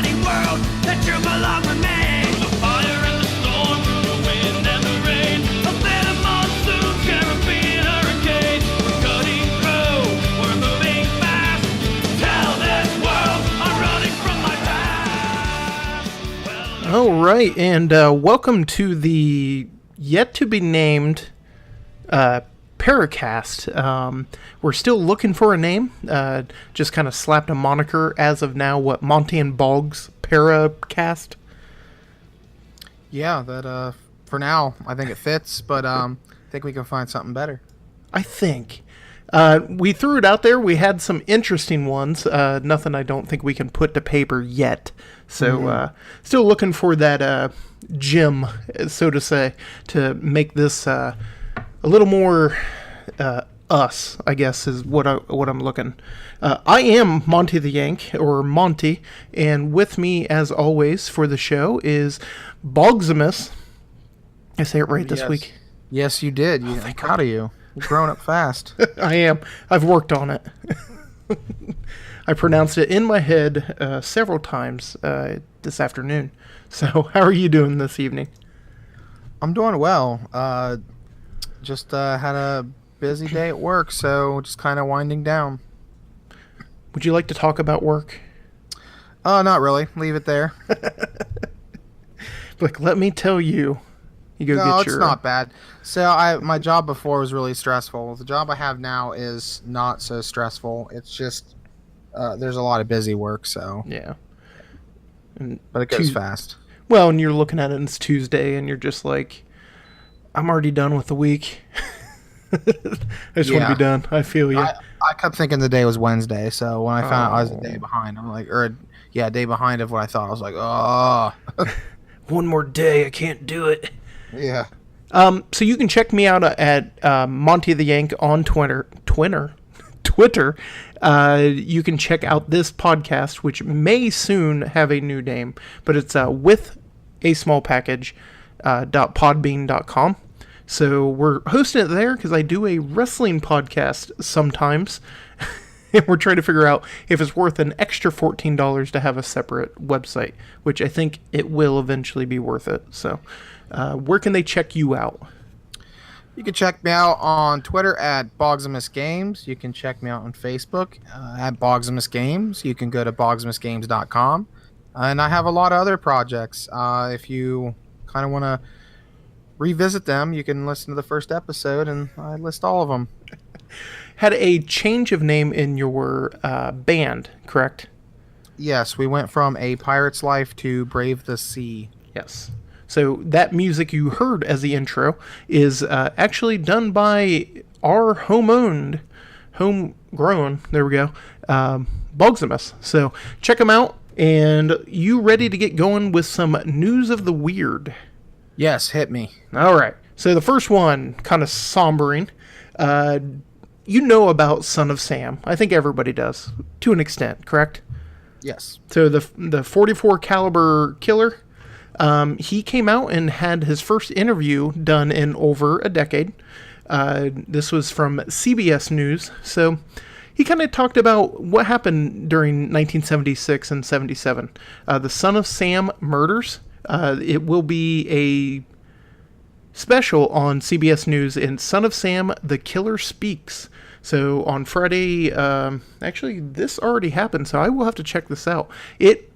tiny world that you belong with me. The fire and the storm, through the wind and the rain, a bitter monsoon, Caribbean hurricane. We're cutting through, we're moving fast. Tell this world I'm running from my past. All right, and welcome to the yet-to-be-named Paracast. We're still looking for a name. Just kind of slapped a moniker as of now. What, Monty and Boggs Paracast? Yeah, that for now I think it fits, but I think we can find something better. I think. We threw it out there. We had some interesting ones. Nothing I don't think we can put to paper yet. So still looking for that gem, so to say, to make this a little more us, I guess, is what I'm looking. I am Monty the Yank, or Monty, and with me, as always, for the show is Boggsimus. I say it right this week. Yes, you did. I'm proud of you. You've grown up fast. I am. I've worked on it. I pronounced it in my head several times this afternoon. So, how are you doing this evening? I'm doing well. Just had a busy day at work, so just kind of winding down. Would you like to talk about work? Not really. Leave it there. Like, let me tell you. You go no, get it's your... not bad. So my job before was really stressful. The job I have now is not so stressful. It's just there's a lot of busy work, so... Yeah. But it goes fast. Well, and you're looking at it and it's Tuesday, and you're just like, I'm already done with the week. I just want to be done. I feel you. I kept thinking the day was Wednesday, so when I found out I was a day behind, I'm like, a day behind of what I thought. I was like, oh. One more day, I can't do it. Yeah. So you can check me out at Monty the Yank on Twitter. You can check out this podcast, which may soon have a new name, but it's with a small package .podbean.com. So we're hosting it there because I do a wrestling podcast sometimes. And we're trying to figure out if it's worth an extra $14 to have a separate website, which I think it will eventually be worth it. So where can they check you out? You can check me out on Twitter at Bogsimus Games. You can check me out on Facebook at Bogsimus Games. You can go to bogsmusgames.com. And I have a lot of other projects. If you kind of want to revisit them, you can listen to the first episode, and I list all of them. Had a change of name in your band, correct? Yes, we went from A Pirate's Life to Brave the Sea. Yes. So that music you heard as the intro is actually done by our homegrown, there we go, Bogsimus. So check them out, and you ready to get going with some news of the weird? Yes, hit me. All right. So the first one, kind of sombering. You know about Son of Sam. I think everybody does, to an extent, correct? Yes. So the 44 caliber killer, he came out and had his first interview done in over a decade. This was from CBS News. So he kind of talked about what happened during 1976 and 77. The Son of Sam murders. It will be a special on CBS News in Son of Sam, The Killer Speaks. So on Friday, actually this already happened, so I will have to check this out. It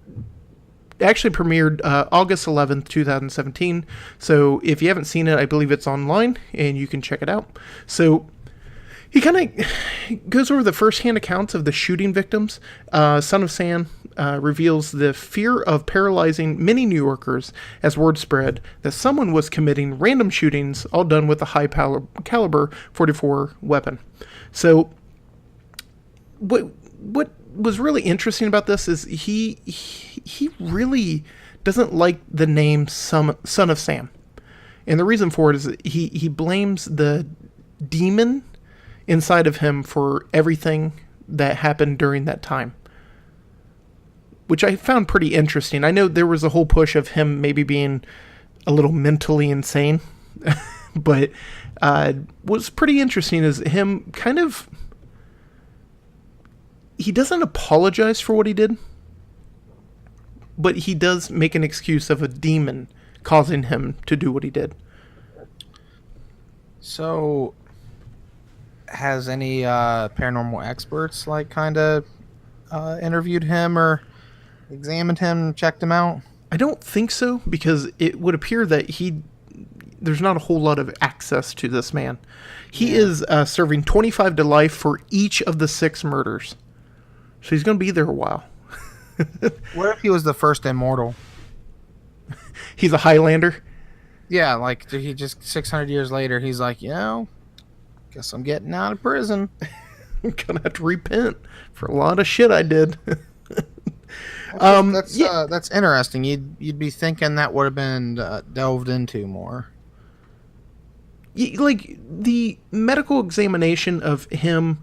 actually premiered August 11th, 2017. So if you haven't seen it, I believe it's online and you can check it out. So he kind of goes over the first-hand accounts of the shooting victims. Son of Sam reveals the fear of paralyzing many New Yorkers as word spread that someone was committing random shootings, all done with a high-caliber 44 weapon. So what was really interesting about this is he really doesn't like the name Son of Sam. And the reason for it is that he blames the demon inside of him for everything that happened during that time, which I found pretty interesting. I know there was a whole push of him maybe being a little mentally insane, but what's pretty interesting is him kind of, he doesn't apologize for what he did. but he does make an excuse of a demon causing him to do what he did. So, has any paranormal experts like kind of interviewed him or examined him, checked him out? I don't think so, because it would appear that there's not a whole lot of access to this man. He is serving 25 to life for each of the 6 murders. So he's going to be there a while. What if he was the first immortal? He's a Highlander. Yeah, like he just 600 years later, he's like, guess I'm getting out of prison. I'm going to have to repent for a lot of shit I did. That's interesting. You'd be thinking that would have been delved into more. Like the medical examination of him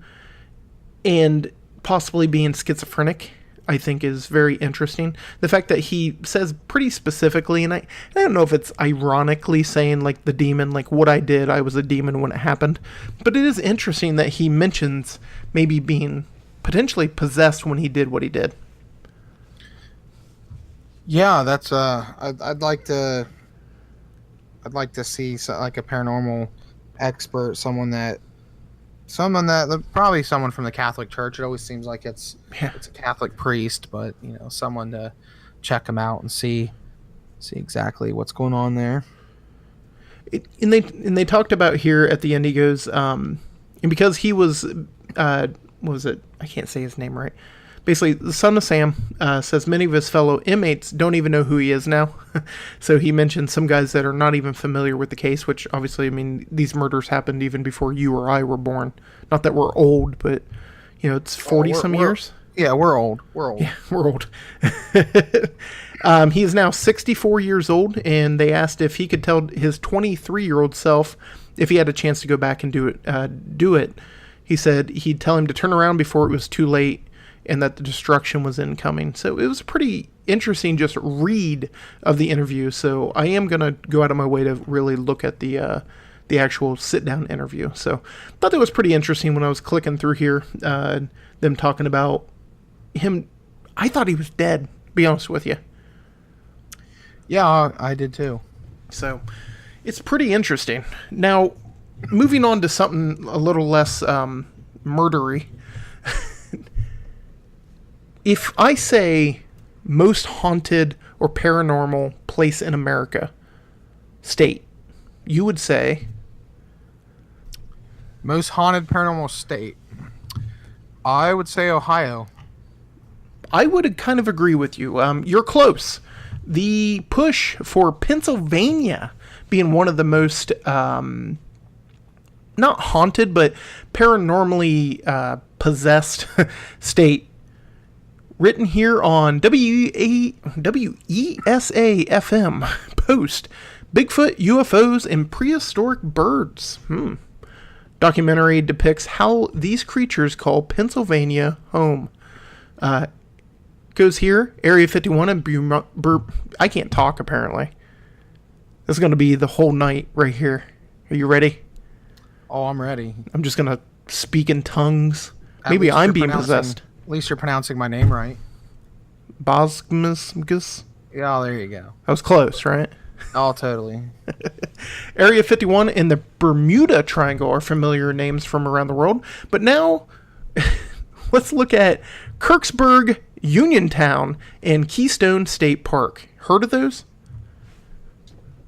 and possibly being schizophrenic, I think is very interesting. The fact that he says pretty specifically, and I don't know if it's ironically saying like the demon, like what I did, I was a demon when it happened, but it is interesting that he mentions maybe being potentially possessed when he did what he did. Yeah, that's I'd like to see like a paranormal expert, someone that probably someone from the Catholic Church. It always seems like it's a Catholic priest, but someone to check him out and see exactly what's going on there. And they talked about here at the end. He goes, and because he was, what was it? I can't say his name right. Basically, the son of Sam says many of his fellow inmates don't even know who he is now. So he mentioned some guys that are not even familiar with the case, which obviously, I mean, these murders happened even before you or I were born. Not that we're old, but, it's 40-some years. Yeah, we're old. We're old. Yeah, we're old. He is now 64 years old, and they asked if he could tell his 23-year-old self if he had a chance to go back and do it. He said he'd tell him to turn around before it was too late, and that the destruction was incoming. So it was a pretty interesting just read of the interview. So I am going to go out of my way to really look at the actual sit-down interview. So I thought that was pretty interesting when I was clicking through here, them talking about him. I thought he was dead, to be honest with you. Yeah, I did too. So it's pretty interesting. Now, moving on to something a little less murdery. If I say most haunted or paranormal place in America, state, you would say? Most haunted paranormal state. I would say Ohio. I would kind of agree with you. You're close. The push for Pennsylvania being one of the most, not haunted, but paranormally possessed state. Written here on WESA-FM Post, Bigfoot, UFOs, and prehistoric birds. Documentary depicts how these creatures call Pennsylvania home. Goes here, Area 51 and I can't talk apparently. This is going to be the whole night right here. Are you ready? Oh, I'm ready. I'm just going to speak in tongues. Maybe I'm being possessed. At least you're pronouncing my name right. Boggs. Yeah, there you go. I was close, right? Oh, totally. Area 51 and the Bermuda Triangle are familiar names from around the world. But now, let's look at Kirksburg, Uniontown, and Keystone State Park. Heard of those?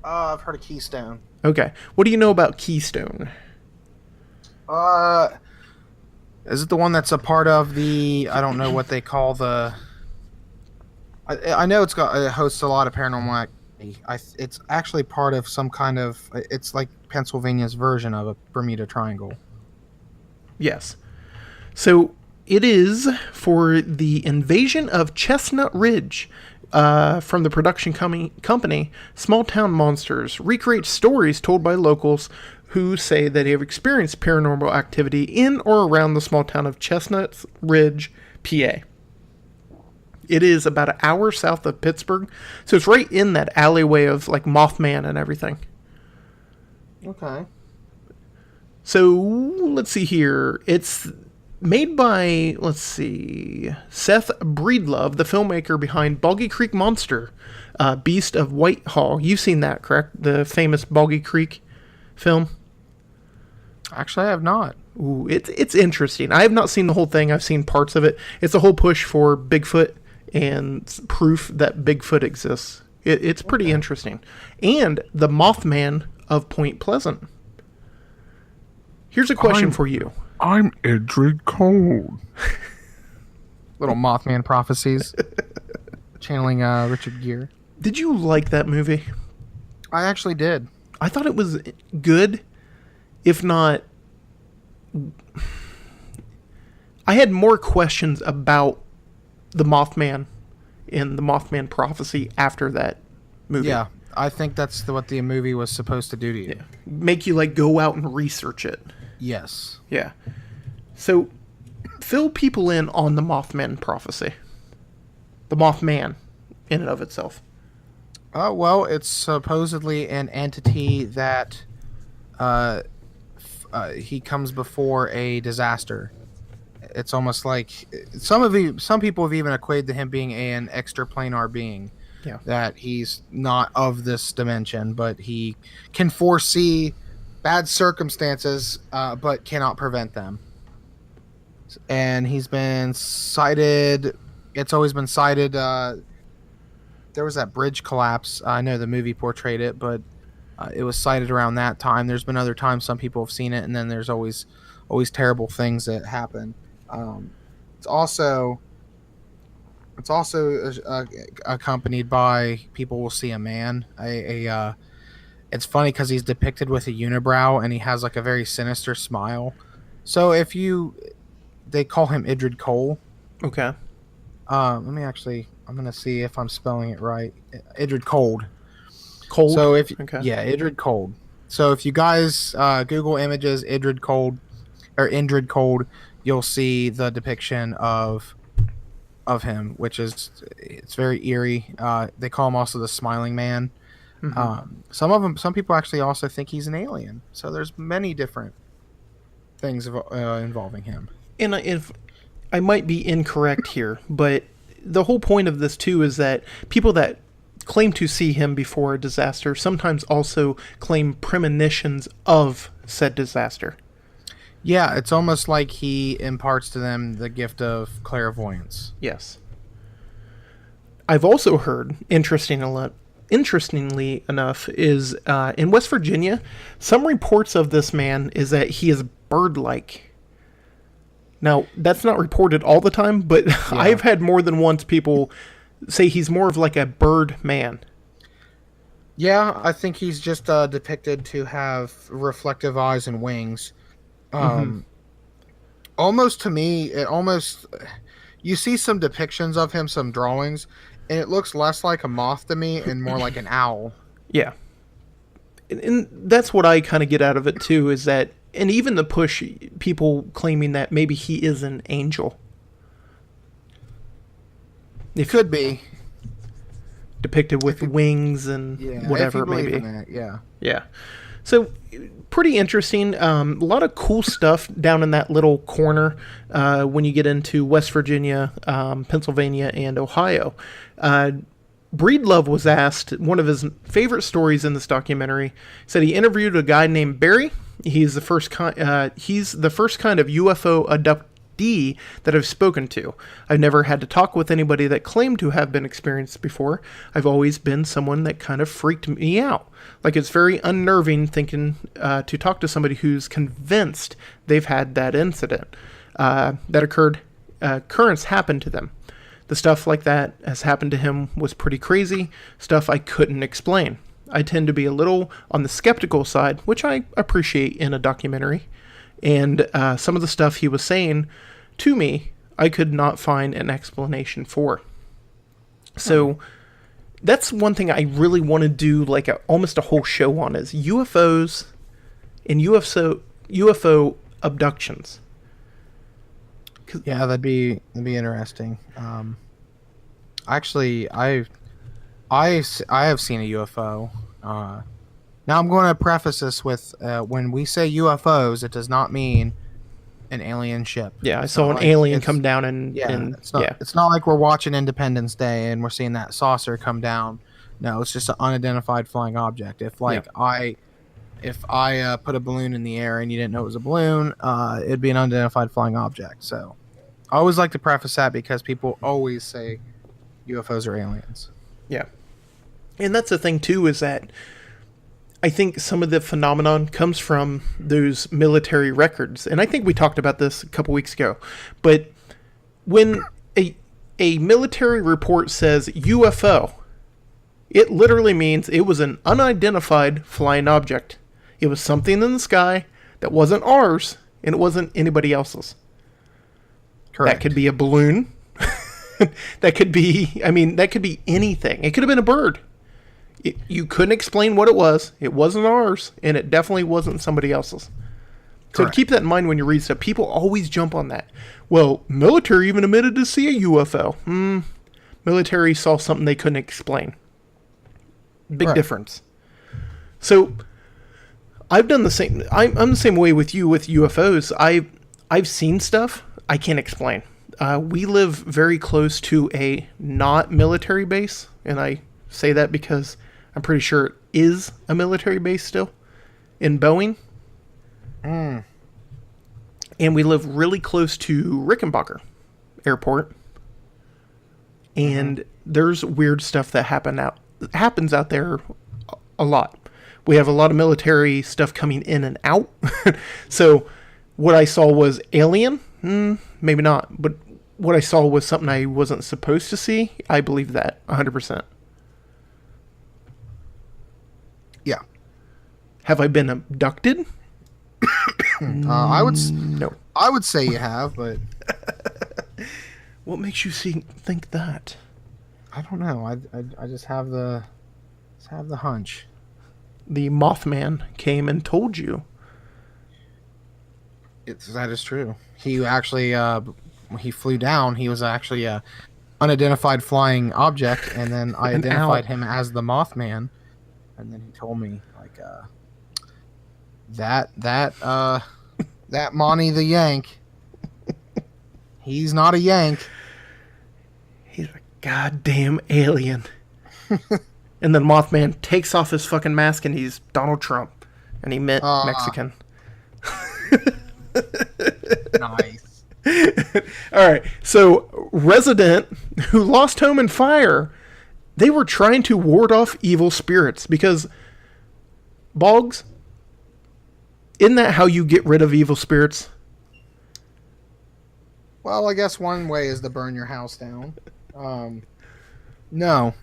I've heard of Keystone. Okay. What do you know about Keystone? Is it the one that's a part of the? I don't know what they call the. I know it hosts a lot of paranormal activity. It's actually part of some kind of. It's like Pennsylvania's version of a Bermuda Triangle. Yes. So it is for the invasion of Chestnut Ridge. From the production company, Small Town Monsters recreates stories told by locals who say that they have experienced paranormal activity in or around the small town of Chestnut Ridge, PA. It is about an hour south of Pittsburgh, so it's right in that alleyway of like Mothman and everything. Okay. So let's see here. It's Made by, let's see, Seth Breedlove, the filmmaker behind Boggy Creek Monster, Beast of Whitehall. You've seen that, correct? The famous Boggy Creek film? Actually, I have not. Ooh, it's interesting. I have not seen the whole thing. I've seen parts of it. It's a whole push for Bigfoot and proof that Bigfoot exists. It's pretty interesting. And the Mothman of Point Pleasant. Here's a question for you. I'm Edred Cold. Little Mothman prophecies. Channeling Richard Gere. Did you like that movie? I actually did. I thought it was good, if not... I had more questions about the Mothman in the Mothman prophecy after that movie. Yeah, I think that's what the movie was supposed to do to you. Yeah. Make you like go out and research it. Yes. Yeah. So, fill people in on the Mothman prophecy. The Mothman, in and of itself. Well, it's supposedly an entity that he comes before a disaster. It's almost like some people have even equated to him being an extraplanar being. Yeah. That he's not of this dimension, but he can foresee bad circumstances, but cannot prevent them. And he's been cited. It's always been cited. There was that bridge collapse. I know the movie portrayed it, but it was cited around that time. There's been other times some people have seen it, and then there's always terrible things that happen. It's also accompanied by people will see a man. It's funny because he's depicted with a unibrow and he has like a very sinister smile. So they call him Idrid Cole. Okay. I'm gonna see if I'm spelling it right. Idrid Cold. Cold? So Okay. yeah, Idrid Cold. So if you guys Google images Idrid Cold or Indrid Cold, you'll see the depiction of him, which it's very eerie. They call him also the Smiling Man. Mm-hmm. Some people actually also think he's an alien. So there's many different things involving him. And if I might be incorrect here, but the whole point of this too is that people that claim to see him before a disaster sometimes also claim premonitions of said disaster. Yeah, it's almost like he imparts to them the gift of clairvoyance. Yes. I've also heard, interestingly enough, is in West Virginia, some reports of this man is that he is bird-like. Now, that's not reported all the time, but yeah. I've had more than once people say he's more of like a bird man. Yeah, I think he's just depicted to have reflective eyes and wings. Almost to me, you see some depictions of him, some drawings, and it looks less like a moth to me and more like an owl. Yeah. And that's what I kind of get out of it too, is that, and even the push, people claiming that maybe he is an angel. It could be. Depicted with wings and whatever it may be. Yeah. Yeah. So, pretty interesting. A lot of cool stuff down in that little corner when you get into West Virginia, Pennsylvania, and Ohio. Breedlove was asked one of his favorite stories in this documentary. He said he interviewed a guy named Barry. He's the first kind of UFO abductee that I've spoken to. I've never had to talk with anybody that claimed to have been experienced before. I've always been someone that kind of freaked me out. Like, it's very unnerving thinking to talk to somebody who's convinced they've had that incident that occurred. Occurrence happened to them. The stuff like that has happened to him was pretty crazy, stuff I couldn't explain. I tend to be a little on the skeptical side, which I appreciate in a documentary. And some of the stuff he was saying to me, I could not find an explanation for. So that's one thing I really want to do, like almost a whole show on, is UFOs and UFO abductions. Yeah, that'd be interesting. Actually, I have seen a UFO. Now I'm going to preface this with when we say UFOs, it does not mean an alien ship. Yeah, I It's saw not an like alien it's- come down and Yeah, and it's not. yeah. It's not like we're watching Independence Day and we're seeing that saucer come down. No, it's just an unidentified flying object. If I put a balloon in the air and you didn't know it was a balloon, it'd be an unidentified flying object. So I always like to preface that because people always say UFOs are aliens. Yeah. And that's the thing, too, is that I think some of the phenomenon comes from those military records. And I think we talked about this a couple weeks ago. But when a military report says UFO, it literally means it was an unidentified flying object. It was something in the sky that wasn't ours, and it wasn't anybody else's. Correct. That could be a balloon. That could be anything. It could have been a bird. You couldn't explain what it was. It wasn't ours, and it definitely wasn't somebody else's. So Correct. keep that in mind when you read stuff. People always jump on that. Well, military even admitted to see a UFO. Military saw something they couldn't explain. Big Right. difference. So I've done the same. I'm the same way with you with UFOs. I've seen stuff I can't explain. We live very close to a not military base, and I say that because I'm pretty sure it is a military base still in Boeing. And we live really close to Rickenbacker Airport. And there's weird stuff that happens out there a lot. We have a lot of military stuff coming in and out. So what I saw was alien? Maybe not. But what I saw was something I wasn't supposed to see. I believe that 100%. Yeah. Have I been abducted? No. No. I would say you have, but What makes you think that? I don't know. I just have the hunch. The Mothman came and told you. That is true. He actually when he flew down, he was actually a unidentified flying object, and then I An identified owl. him as the Mothman, and then he told me like that Monty the Yank. He's not a Yank. He's a goddamn alien. And then Mothman takes off his fucking mask and he's Donald Trump. And he meant Mexican. Nice. Alright, so resident who lost home in fire, they were trying to ward off evil spirits because Boggs, isn't that how you get rid of evil spirits? Well, I guess one way is to burn your house down. No.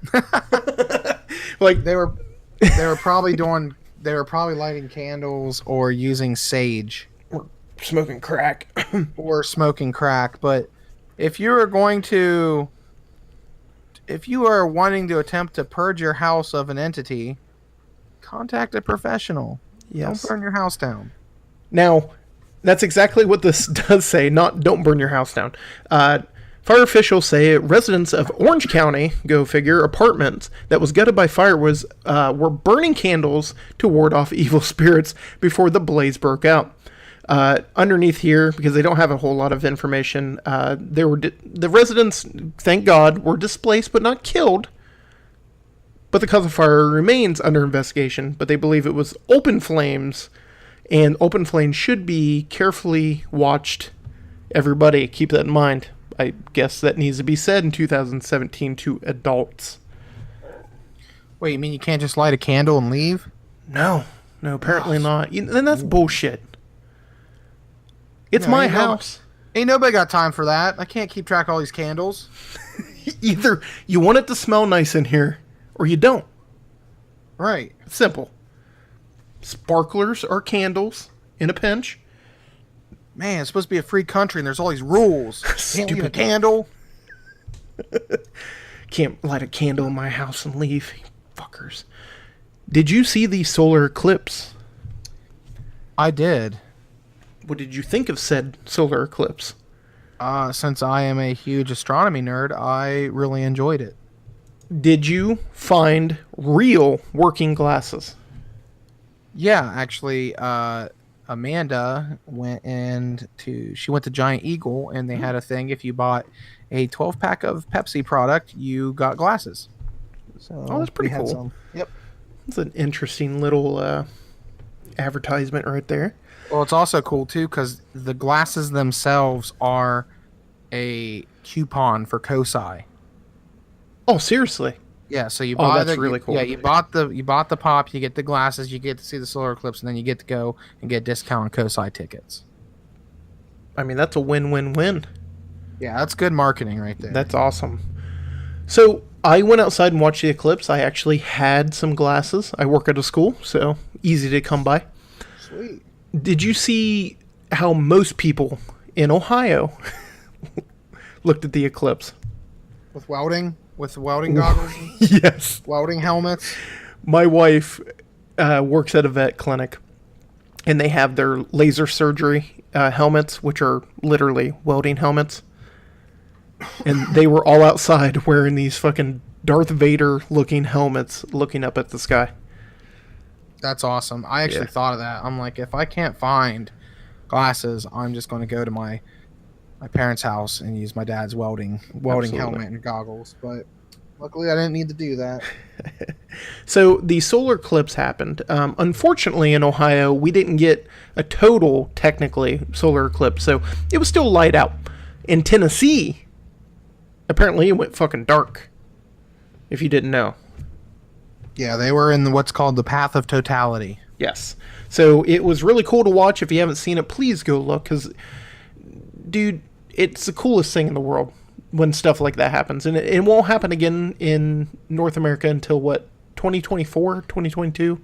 Like They were probably lighting candles or using sage smoking crack. or smoking crack. But if you are wanting to attempt to purge your house of an entity, contact a professional. Yes. Don't burn your house down. Now, that's exactly what this does say, not don't burn your house down. Fire officials say residents of Orange County, go figure, apartments that was gutted by fire were burning candles to ward off evil spirits before the blaze broke out. Underneath here, because they don't have a whole lot of information, the residents, thank God, were displaced but not killed. But the cause of fire remains under investigation, but they believe it was open flames, and open flames should be carefully watched. Everybody, keep that in mind. I guess that needs to be said in 2017 to adults. Wait, you mean you can't just light a candle and leave? No, apparently not. Then that's bullshit. It's No, my ain't no- house. Ain't nobody got time for that. I can't keep track of all these candles. Either you want it to smell nice in here, or you don't. Right. It's simple. Sparklers are candles in a pinch. Man, it's supposed to be a free country and there's all these rules. Can't leave a Stupid. candle. Can't light a candle in my house and leave. You fuckers. Did you see the solar eclipse? I did. What did you think of said solar eclipse? Since I am a huge astronomy nerd, I really enjoyed it. Did you find real working glasses? Yeah, actually, Amanda she went to Giant Eagle, and they had a thing. If you bought a 12-pack of Pepsi product, you got glasses. So Oh, that's pretty we had cool. some. Yep. It's an interesting little advertisement right there. Well, it's also cool too because the glasses themselves are a coupon for COSI. Oh, seriously? Yeah, so you Oh, buy that's really cool. Yeah, you bought the pop, you get the glasses, you get to see the solar eclipse, and then you get to go and get discount on COSI tickets. I mean, that's a win-win-win. Yeah, that's good marketing right there. That's awesome. So I went outside and watched the eclipse. I actually had some glasses. I work at a school, so easy to come by. Sweet. Did you see how most people in Ohio looked at the eclipse? With welding goggles, Yes. welding helmets. My wife works at a vet clinic, and they have their laser surgery helmets, which are literally welding helmets. And they were all outside wearing these fucking Darth Vader looking helmets looking up at the sky. That's awesome. I actually thought of that. I'm like, if I can't find glasses, I'm just going to go to my parents' house and use my dad's welding Absolutely. helmet and goggles. But luckily, I didn't need to do that. So the solar eclipse happened. Unfortunately, in Ohio, we didn't get a total, technically, solar eclipse. So it was still light out. In Tennessee, apparently it went fucking dark. If you didn't know. Yeah, they were in what's called the path of totality. Yes. So it was really cool to watch. If you haven't seen it, please go look. Because, dude, it's the coolest thing in the world when stuff like that happens. And it won't happen again in North America until, what, 2024, 2022?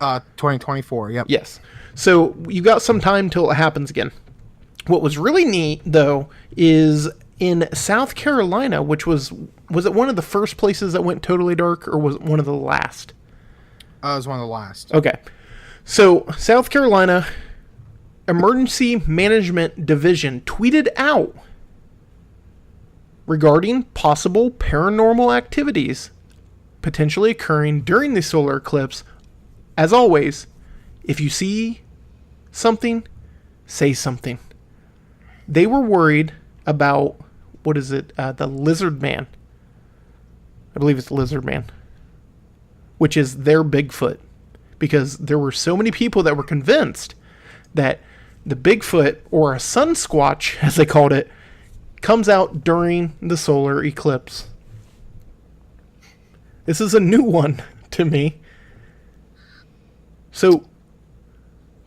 2024, yep. Yes. So you got some time till it happens again. What was really neat, though, is in South Carolina, which was it one of the first places that went totally dark, or was it one of the last? It was one of the last. Okay. So South Carolina Emergency Management Division tweeted out regarding possible paranormal activities potentially occurring during the solar eclipse. As always, if you see something, say something. They were worried about, what is it, the lizard man. I believe it's lizard man, which is their Bigfoot, because there were so many people that were convinced that the Bigfoot, or a Sunsquach, as they called it, comes out during the solar eclipse. This is a new one to me. So,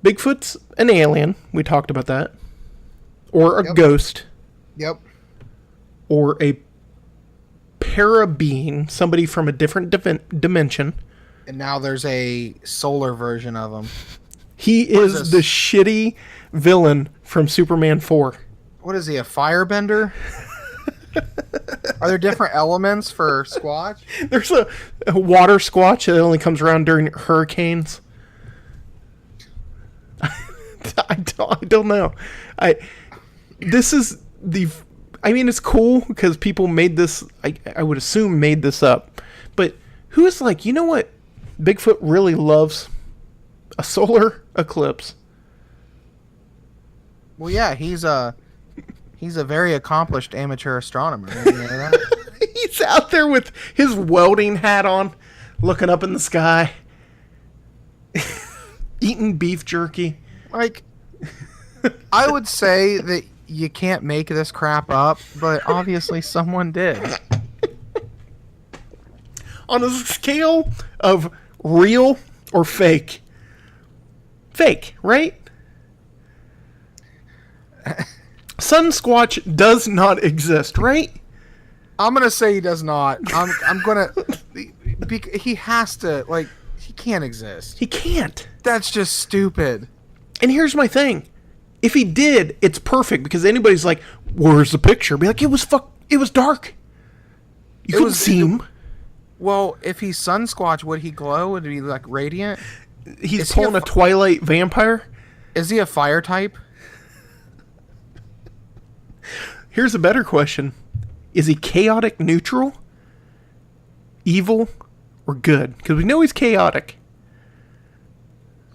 Bigfoot's an alien. We talked about that. Or a ghost. Yep. Or a para-being, somebody from a different dimension. And now there's a solar version of him. He is the shitty villain from Superman 4. What is he, a firebender? Are there different elements for Squatch? There's a water squatch that only comes around during hurricanes. I don't know. It's cool because people made this, I would assume made this up. But who is like, you know what Bigfoot really loves? A solar eclipse. Well, yeah, he's a very accomplished amateur astronomer. You know that? He's out there with his welding hat on, looking up in the sky, eating beef jerky. Like, I would say that you can't make this crap up, but obviously someone did. On a scale of real or fake? Fake, right? Sunsquatch does not exist, right? I'm gonna say he does not. I'm gonna. He has to. Like, he can't exist. He can't. That's just stupid. And here's my thing. If he did, it's perfect, because anybody's like, where's the picture? Be like, it was dark. You couldn't see him. Well, if he's Sunsquatch, would he glow? Would he be like radiant? He's pulling a Twilight vampire. Is he a fire type? Here's a better question. Is he chaotic neutral, evil, or good? Because we know he's chaotic.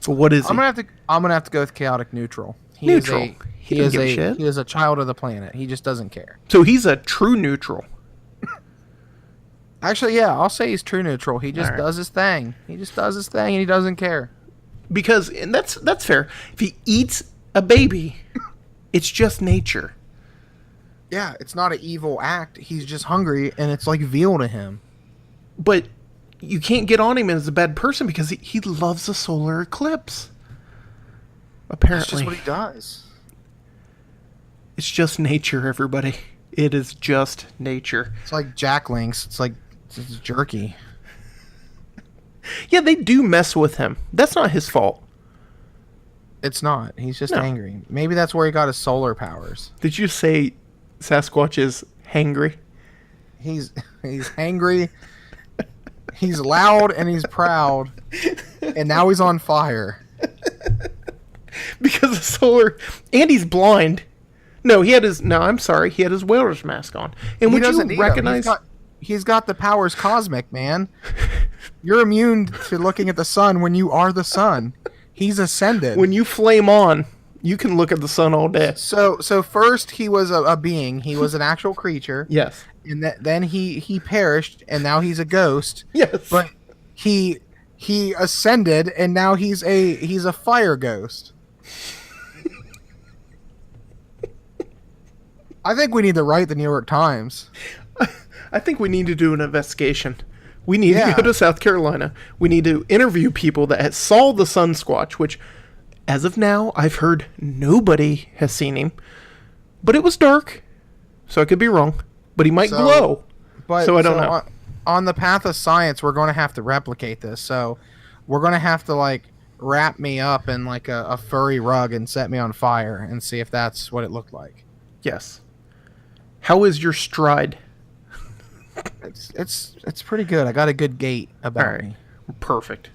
So what is he? I'm gonna have to go with chaotic neutral. Neutral. He doesn't give a shit. He is a child of the planet. He just doesn't care. So he's a true neutral. Actually, yeah, I'll say he's true neutral. He just All right. does his thing. He just does his thing, and he doesn't care. Because, and that's fair. If he eats a baby, it's just nature. Yeah, it's not an evil act. He's just hungry, and it's like veal to him. But you can't get on him as a bad person because he loves a solar eclipse. Apparently. That's just what he does. It's just nature, everybody. It is just nature. It's like Jack Links. It's jerky. Yeah, they do mess with him. That's not his fault. It's not. He's just No. angry. Maybe that's where he got his solar powers. Did you say Sasquatch is hangry? He's angry. He's loud and he's proud. And now he's on fire. Because of solar... And he's blind. No, he had his... No, I'm sorry. He had his whaler's mask on. And He would doesn't you need 'em. recognize... He's got the powers cosmic, man. You're immune to looking at the sun when you are the sun. He's ascended. When you flame on, you can look at the sun all day. So first he was a being. He was an actual creature. Yes. And then he perished, and now he's a ghost. Yes. But he ascended, and now he's a fire ghost. I think we need to write the New York Times. I think we need to do an investigation. We need Yeah. to go to South Carolina. We need to interview people that saw the Sunsquach, which, as of now, I've heard nobody has seen him. But it was dark, so I could be wrong. But he might glow. But So I don't know. On the path of science, we're going to have to replicate this. So we're going to have to wrap me up in a furry rug and set me on fire and see if that's what it looked like. Yes. How is your stride? It's pretty good. I got a good gait about All right. me. Perfect.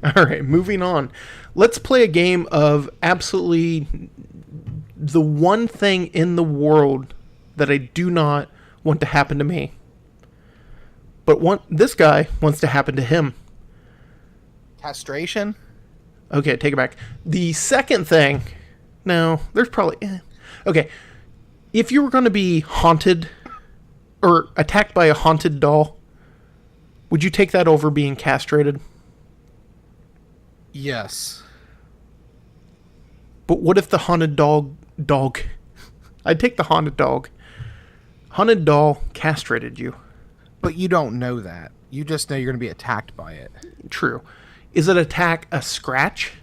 All right, moving on. Let's play a game of absolutely the one thing in the world that I do not want to happen to me. But this guy wants to happen to him. Castration? Okay, take it back. The second thing... No, there's probably... Okay, if you were going to be haunted or attacked by a haunted doll, would you take that over being castrated? Yes. But what if the haunted dog... I'd take the haunted dog. Haunted doll castrated you. But you don't know that. You just know you're going to be attacked by it. True. Is an attack a scratch?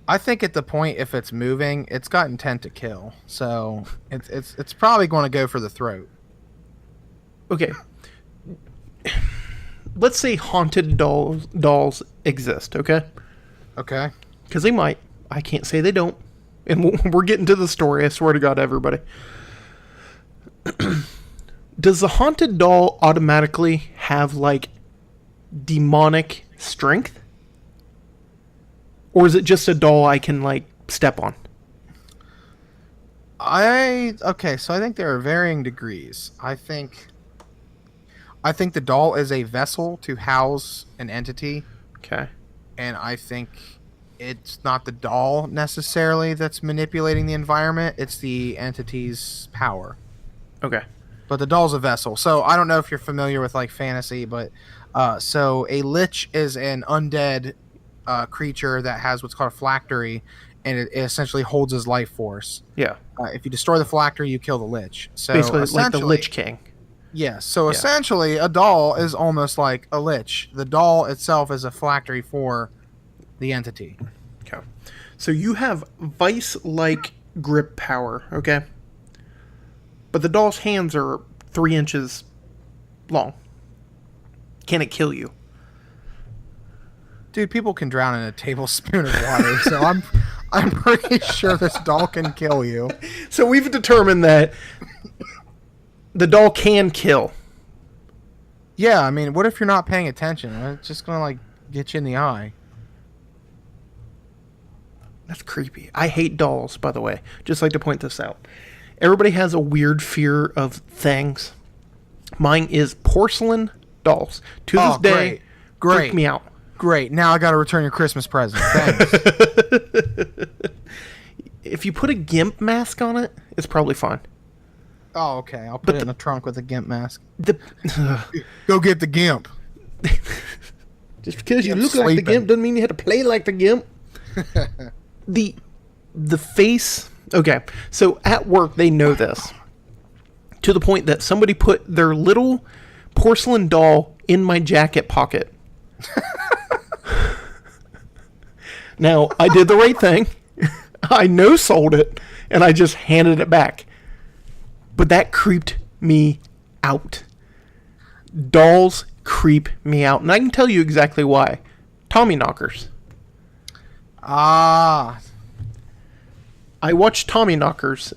I think at the point, if it's moving, it's got intent to kill. So it's probably going to go for the throat. Okay. Let's say haunted dolls exist, okay? Okay. Because they might. I can't say they don't. And we're getting to the story, I swear to God, everybody. Does the haunted doll automatically have, demonic strength? Or is it just a doll I can, step on? Okay, so I think there are varying degrees. I think the doll is a vessel to house an entity, Okay. and I think it's not the doll necessarily that's manipulating the environment, it's the entity's power. Okay. But the doll's a vessel. So I don't know if you're familiar with fantasy, but so a lich is an undead creature that has what's called a phylactery, and it essentially holds his life force. Yeah. If you destroy the phylactery, you kill the lich. So Basically, like the essentially- Lich King. Yes. So Yeah. essentially, a doll is almost like a lich. The doll itself is a phylactery for the entity. Okay. So you have vice-like grip power, okay? But the doll's hands are 3 inches long. Can it kill you? Dude, people can drown in a tablespoon of water, so I'm pretty sure this doll can kill you. So we've determined that the doll can kill. Yeah, I mean, what if you're not paying attention? It's just gonna get you in the eye. That's creepy. I hate dolls, by the way. Just like to point this out. Everybody has a weird fear of things. Mine is porcelain dolls. To this day, Great. freak me out. Great. Now I got to return your Christmas present. Thanks. If you put a GIMP mask on it, it's probably fine. Oh, okay. I'll put it in a trunk with a GIMP mask. The Go get the GIMP. just because you I'm look like the sleeping. GIMP doesn't mean you had to play like the GIMP. The face. Okay, so at work they know this to the point that somebody put their little porcelain doll in my jacket pocket. Now I did the right thing. I no sold it and I just handed it back. But that creeped me out. Dolls creep me out. And I can tell you exactly why. Tommy knockers. Ah. I watched Tommy knockers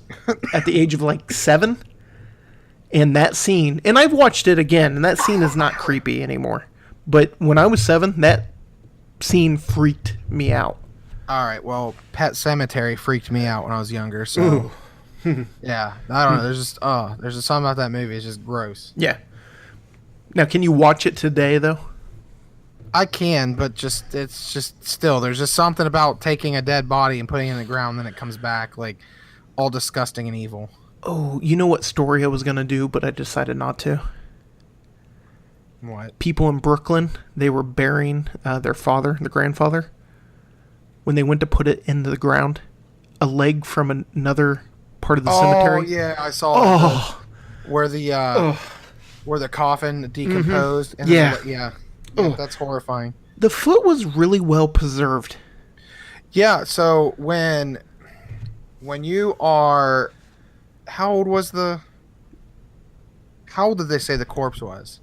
at the age of like 7. And that scene, and I've watched it again, and that scene is not creepy anymore. But when I was 7, that scene freaked me out. All right. Well, Pet Cemetery freaked me out when I was younger. So, yeah. I don't know. There's just something about that movie. It's just gross. Yeah. Now, can you watch it today, though? I can, but it's just still, there's just something about taking a dead body and putting it in the ground, then it comes back like all disgusting and evil. Oh, you know what story I was going to do, but I decided not to? What? People in Brooklyn, they were burying their grandfather. When they went to put it into the ground, a leg from another part of the cemetery. Oh, yeah, I saw that. Where the coffin decomposed. And Yeah. Yeah, that's horrifying. The foot was really well preserved. Yeah, so when you are... How old did they say the corpse was?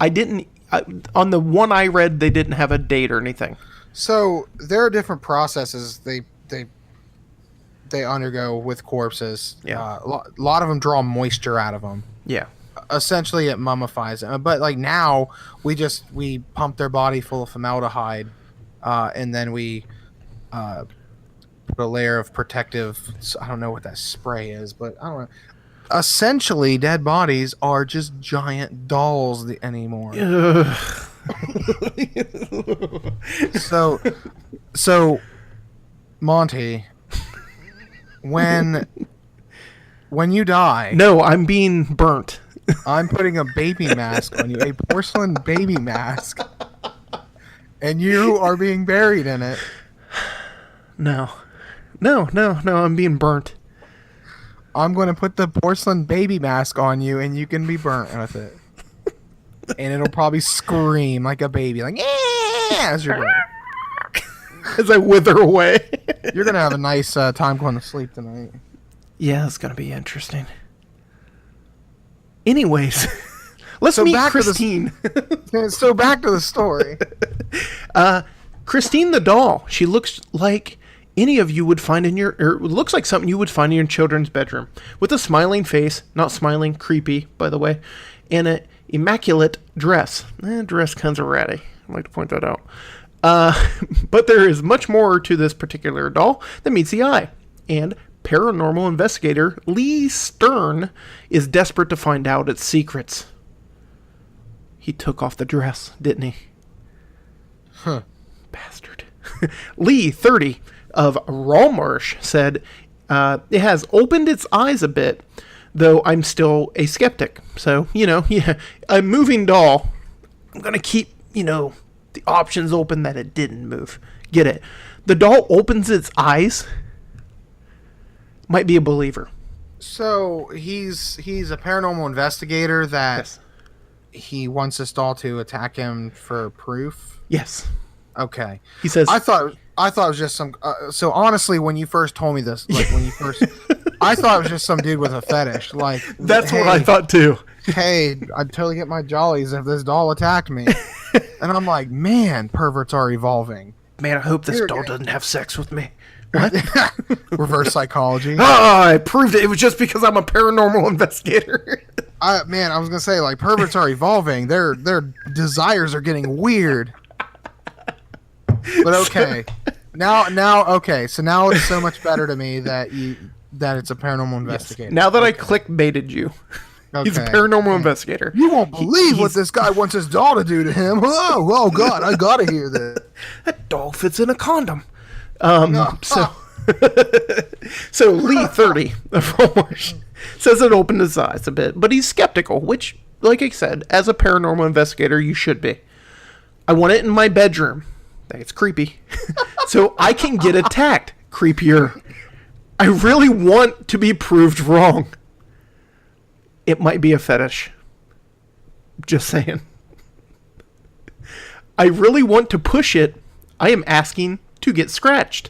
On the one I read, they didn't have a date or anything. So there are different processes they undergo with corpses. Yeah. A lot of them draw moisture out of them. Yeah. Essentially, it mummifies them. But like now, we pump their body full of formaldehyde, and then we put a layer of protective. I don't know what that spray is, but I don't know. Essentially, dead bodies are just giant dolls anymore. So, Monty, when you die, No, I'm being burnt. I'm putting a baby mask on you, a porcelain baby mask, and you are being buried in it. No, I'm being burnt. I'm going to put the porcelain baby mask on you, and you can be burnt with it. And it'll probably scream like a baby, like, yeah, as you're burnt. As I wither away. You're going to have a nice time going to sleep tonight. Yeah, it's going to be interesting. Anyways, let's So meet back to the- Christine. So back to the story. Christine the doll. She looks like any of you would find looks like something you would find in your children's bedroom. With a smiling face, not smiling, creepy, by the way, and an immaculate dress. Dress kinds of ratty. I'd like to point that out. But there is much more to this particular doll than meets the eye. And paranormal investigator Lee Stern is desperate to find out its secrets. He took off the dress, didn't he? Huh. Bastard. Lee, 30, of Rawmarsh, said, it has opened its eyes a bit, though I'm still a skeptic. So, a moving doll, I'm going to keep, the options open that it didn't move. Get it? The doll opens its eyes. Might be a believer. So he's a paranormal investigator that Yes. he wants this doll to attack him for proof. Yes. Okay. He says, I thought it was just some. So honestly, when you first told me this, like when you first, I thought it was just some dude with a fetish. Like that's hey, what I thought too. Hey, I'd totally get my jollies if this doll attacked me. And I'm like, man, perverts are evolving. Man, I hope this You're doll gay. doesn't have sex with me. What? Reverse psychology. I proved it. It was just because I'm a paranormal investigator. I was gonna say, like, perverts are evolving. Their desires are getting weird. But okay, now okay. So now it's so much better to me that it's a paranormal investigator. Now that I clickbaited you. He's a Okay. paranormal investigator. You won't believe what he's- this guy wants his doll to do to him. Oh God, I gotta hear this. That doll fits in a condom. So Lee, 30, of Walmart, says it opened his eyes a bit, but he's skeptical, which, like I said, as a paranormal investigator, you should be. I want it in my bedroom. It's creepy. So I can get attacked. Creepier. I really want to be proved wrong. It might be a fetish. Just saying. I really want to push it. I am asking to get scratched.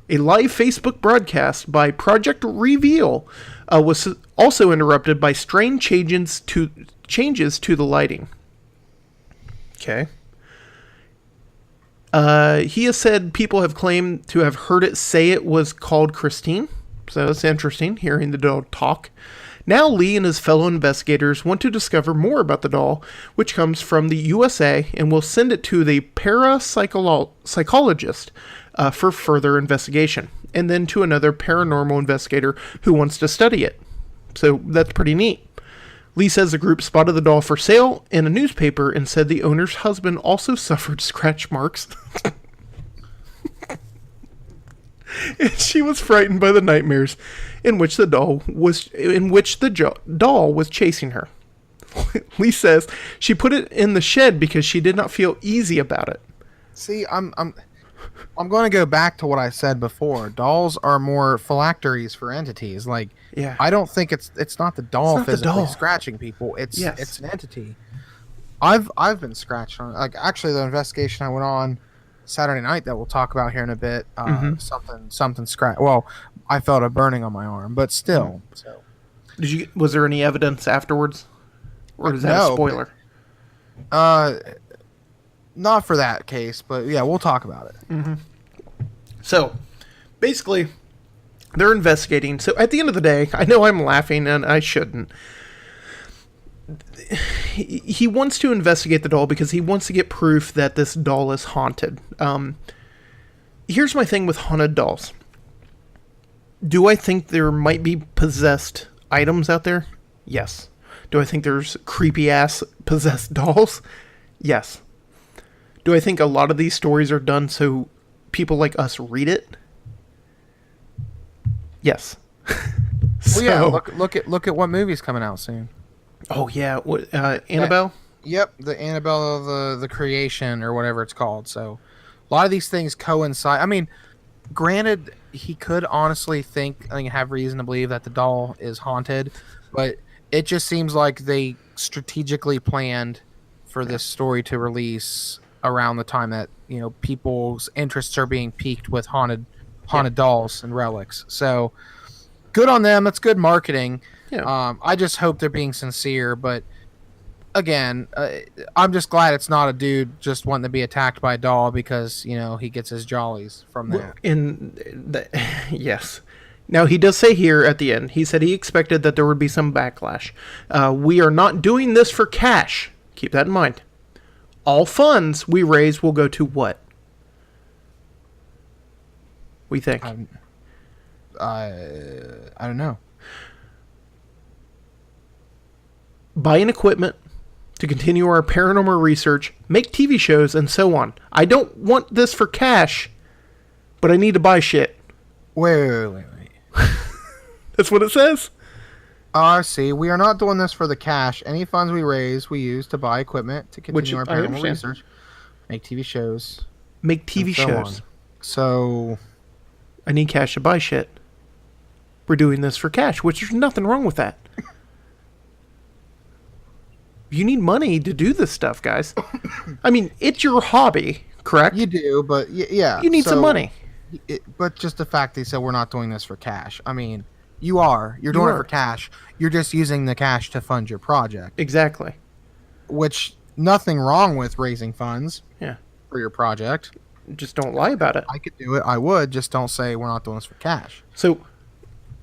A live Facebook broadcast by Project Reveal was also interrupted by strange changes to the lighting. Okay. He has said people have claimed to have heard it say it was called Christine. So it's interesting hearing the doll talk. Now Lee and his fellow investigators want to discover more about the doll, which comes from the USA, and will send it to the parapsychologist for further investigation, and then to another paranormal investigator who wants to study it. So that's pretty neat. Lee says the group spotted the doll for sale in a newspaper and said the owner's husband also suffered scratch marks. And she was frightened by the nightmares in which the doll was chasing her. Lee says she put it in the shed because she did not feel easy about it. See, I'm going to go back to what I said before. Dolls are more phylacteries for entities. Like, Yeah. I don't think it's not the doll not the physically doll. scratching people. It's Yes. an entity. I've been scratched on. Like, actually, the investigation I went on Saturday night that we'll talk about here in a bit. Something scratch. Well, I felt a burning on my arm, but still. So Was there any evidence afterwards, or is that a No, spoiler? not for that case, but yeah, we'll talk about it. So, basically, they're investigating. So, at the end of the day, I know I'm laughing, and I shouldn't. He wants to investigate the doll because he wants to get proof that this doll is haunted. Here's my thing with haunted dolls. Do I think there might be possessed items out there? Yes. Do I think there's creepy-ass possessed dolls? Yes. Do I think a lot of these stories are done so people like us read it? Yes. Well, yeah. Look at what movie's coming out soon. Oh yeah, what Annabelle? Yep, the Annabelle of the Creation or whatever it's called. So, a lot of these things coincide. I mean, granted, he could honestly have reason to believe that the doll is haunted, but it just seems like they strategically planned for this story to release around the time that people's interests are being piqued with haunted dolls and relics. So, good on them. That's good marketing. Yeah. I just hope they're being sincere, but again, I'm just glad it's not a dude just wanting to be attacked by a doll because he gets his jollies from that. Yes. Now he does say here at the end, he said he expected that there would be some backlash. We are not doing this for cash. Keep that in mind. All funds we raise will go to what? We think. I don't know. Buying equipment to continue our paranormal research, make TV shows, and so on. I don't want this for cash, but I need to buy shit. Wait. That's what it says? I see. We are not doing this for the cash. Any funds we raise, we use to buy equipment to continue our I paranormal understand. research, make TV shows. Make TV and so shows. on. So, I need cash to buy shit. We're doing this for cash, which there's nothing wrong with that. You need money to do this stuff, guys. I mean, it's your hobby, correct? you do, but yeah. You need some money. But just the fact they said we're not doing this for cash. I mean, you're doing it for cash. You're just using the cash to fund your project. Exactly. Which, nothing wrong with raising funds Yeah. for your project. Just don't lie about it. I could do it. I would. Just don't say we're not doing this for cash. So,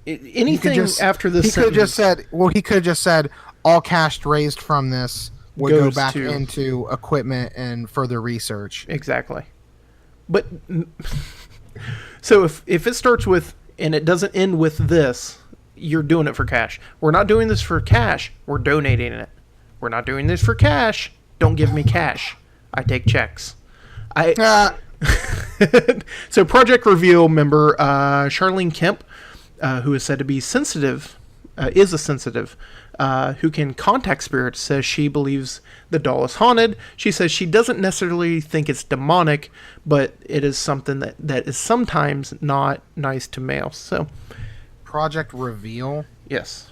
anything after this He could have just said, he could have just said, all cash raised from this would go Goes back to- into equipment and further research. Exactly. But, so if it starts with, and it doesn't end with this, you're doing it for cash. We're not doing this for cash. We're donating it. We're not doing this for cash. Don't give me cash. I take checks. So Project Reveal member Charlene Kemp, who is said to be sensitive, is a sensitive, who can contact spirits, says she believes the doll is haunted. She says she doesn't necessarily think it's demonic, but it is something that is sometimes not nice to males. So, Project Reveal. yes.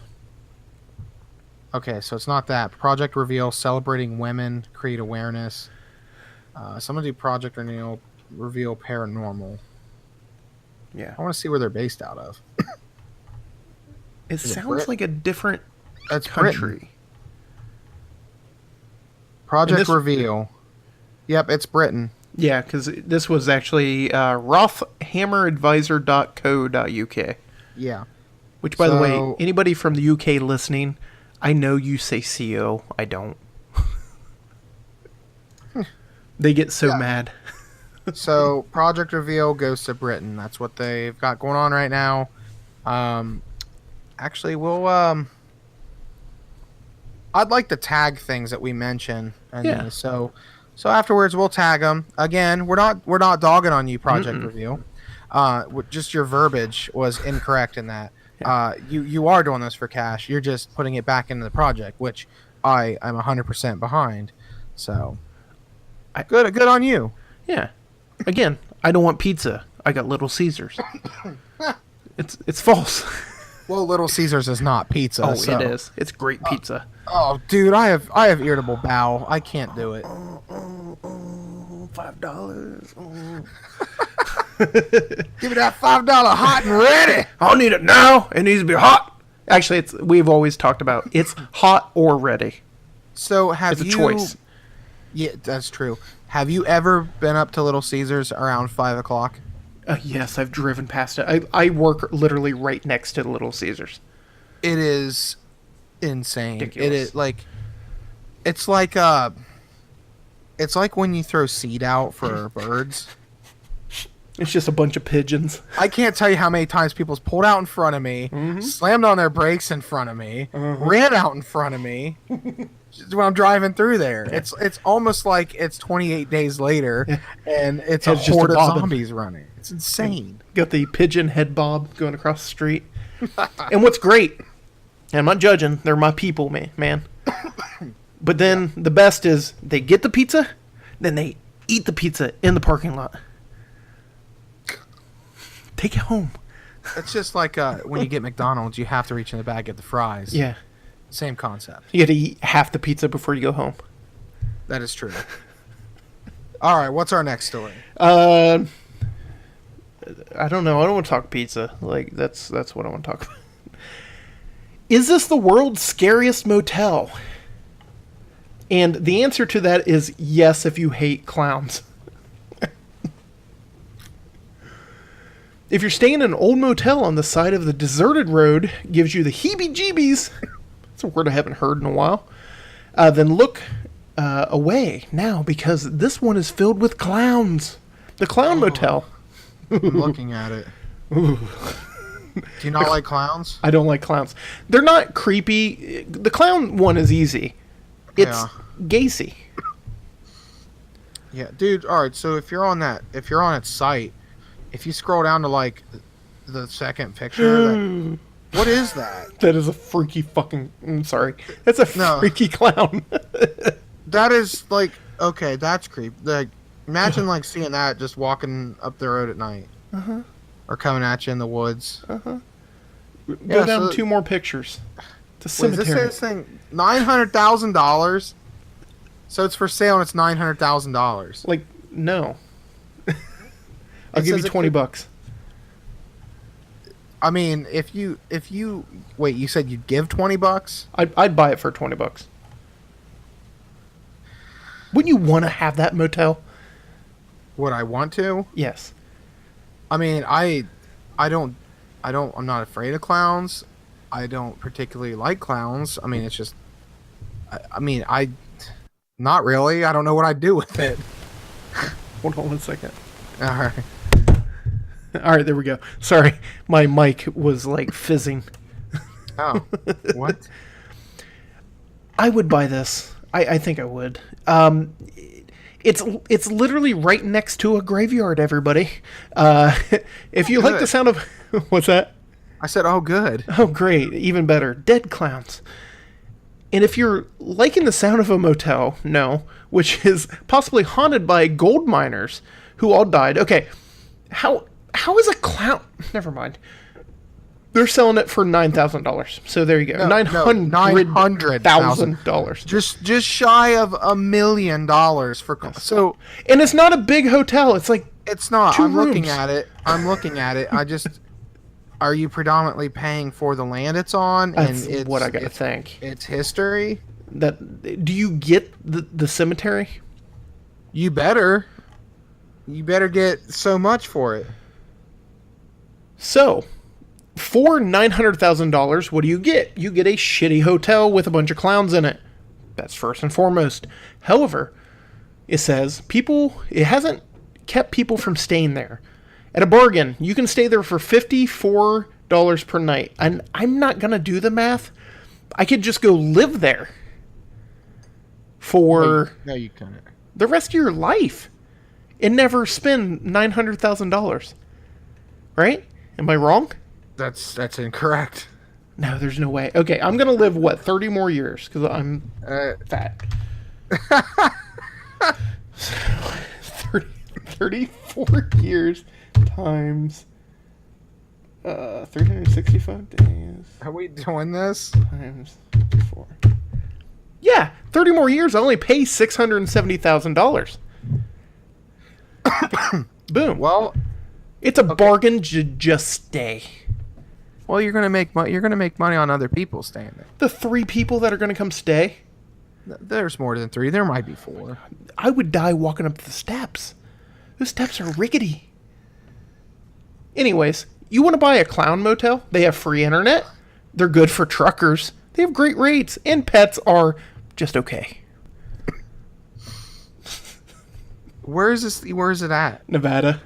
Okay, so it's not that. Project Reveal, celebrating women, create awareness. Somebody do Project Reveal Paranormal. Yeah. I want to see where they're based out of. It it sounds Brit? like a different That's country. Britain. Project this- Reveal. Yep, it's Britain. Yeah, because this was actually rothhammeradvisor.co.uk. Yeah. Which, by the way, So- anybody from the UK listening, I know you say CO. I don't. They get so mad. So Project Reveal goes to Britain. That's what they've got going on right now. Actually, we'll. I'd like to tag things that we mention, and Yeah. so afterwards we'll tag them. Again, we're not dogging on you, Project Reveal. Just your verbiage was incorrect in that. You are doing this for cash. You're just putting it back into the project, which I'm 100% behind. So, good on you. Yeah. Again, I don't want pizza. I got Little Caesars. It's false. Well, Little Caesars is not pizza. Oh, so. it is. It's great pizza. Oh, dude, I have irritable bowel. I can't do it. $5. Give me that $5 hot and ready. I'll need it now. It needs to be hot. Actually, we've always talked about it's hot or ready. So have It's a you? choice. Yeah, that's true. Have you ever been up to Little Caesars around 5 o'clock? Yes, I've driven past it. I work literally right next to the Little Caesars. It is insane. Ridiculous. It is it's like when you throw seed out for birds. It's just a bunch of pigeons. I can't tell you how many times people's pulled out in front of me, slammed on their brakes in front of me, ran out in front of me just when I'm driving through there. It's almost like it's 28 days later and it's a It's just a horde of bobbin. zombies running. It's insane. Got the pigeon head bob going across the street. And what's great, and I'm not judging, they're my people, man. But then the best is they get the pizza, then they eat the pizza in the parking lot. Take it home. It's just like when you get McDonald's, you have to reach in the bag, get the fries. Yeah. Same concept. You got to eat half the pizza before you go home. That is true. All right, what's our next story? I don't know. I don't want to talk pizza. Like that's what I want to talk about. Is this the world's scariest motel? And the answer to that is yes if you hate clowns. If you're staying in an old motel on the side of the deserted road, gives you the heebie-jeebies. That's a word I haven't heard in a while. Then look away now because this one is filled with clowns. The Clown Motel. I'm looking at it. Do you not like clowns? I don't like clowns. They're not creepy. The clown one is easy. It's Yeah. Gacy. Yeah, dude. All right, so if you're on its site, if you scroll down to like the second picture, what is that? That is a freaky fucking. I'm sorry. That's a No. freaky clown. That is like okay, that's creep. Like imagine like seeing that just walking up the road at night, or coming at you in the woods. Go Yeah, down so- 2 more pictures. It's a Wait, cemetery. this thing $900,000. So it's for sale and it's $900,000. Like, no. I'll It give says you it $20. I mean, if you wait, you said you'd give $20? I'd buy it for $20. Wouldn't you want to have that motel? Would I want to? Yes. I mean, I'm not afraid of clowns. I don't particularly like clowns. I mean, it's just, not really. I don't know what I'd do with it. Hold on 1 second. All right. All right, there we go. Sorry, my mic was like fizzing. Oh, what? I would buy this. I think I would. It's literally right next to a graveyard, everybody. If you like the good. sound of... What's that? I said, oh, good. Oh, great. Even better. Dead clowns. And if you're liking the sound of a motel, no, which is possibly haunted by gold miners who all died. Okay, how is a clown... Never mind. They're selling it for $9,000. So there you go. $900,000. Just shy of $1 million for so. And it's not a big hotel. It's like It's not. 2 I'm looking rooms. at it. I just. Are you predominantly paying for the land it's on? That's and what I gotta think. It's history. Do you get the cemetery? You better get so much for it. So, for $900,000, what do you get? You get a shitty hotel with a bunch of clowns in it. That's first and foremost. However, it says it hasn't kept people from staying there. At a bargain, you can stay there for $54 per night. And I'm not going to do the math. I could just go live there for No, you couldn't. the rest of your life and never spend $900,000. Right? Am I wrong? That's incorrect. No, there's no way. Okay, I'm going to live, 30 more years because I'm fat. So, 34 years times 365 days Are we doing this? times 4. Yeah, 30 more years. I only pay $670,000. Boom. Well, It's a bargain to just stay. well, you're gonna make money. You're gonna make money on other people staying there. The 3 people that are going to come stay, There's more than 3. There might be 4. I would die walking up the steps. Those steps are rickety. Anyways, you want to buy a clown motel? They have free internet. They're good for truckers. They have great rates. And pets are just okay. Where is this? Where is it at? Nevada.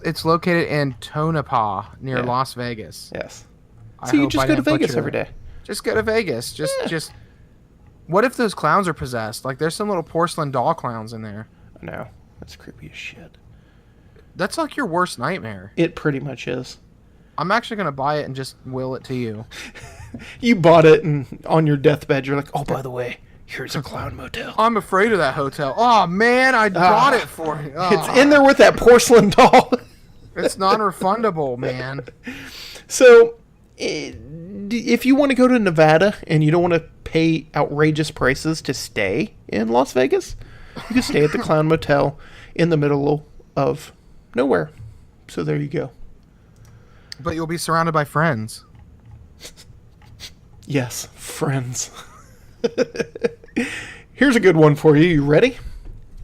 It's located in Tonopah near Yeah. Las Vegas. Yes. I So you hope just I go to didn't Vegas butcher every that. day. Just go to Vegas. Just. What if those clowns are possessed? Like, there's some little porcelain doll clowns in there. I know. That's creepy as shit. That's like your worst nightmare. It pretty much is. I'm actually gonna buy it and just will it to you. You bought it and on your deathbed you're like, oh, by the way, here's a clown motel. I'm afraid of that hotel. Oh man, I bought it for you. It's in there with that porcelain doll. It's non-refundable, man. So, if you want to go to Nevada and you don't want to pay outrageous prices to stay in Las Vegas, you can stay at the Clown Motel in the middle of nowhere. So there you go. But you'll be surrounded by friends. Yes, friends. Here's a good one for you. You ready?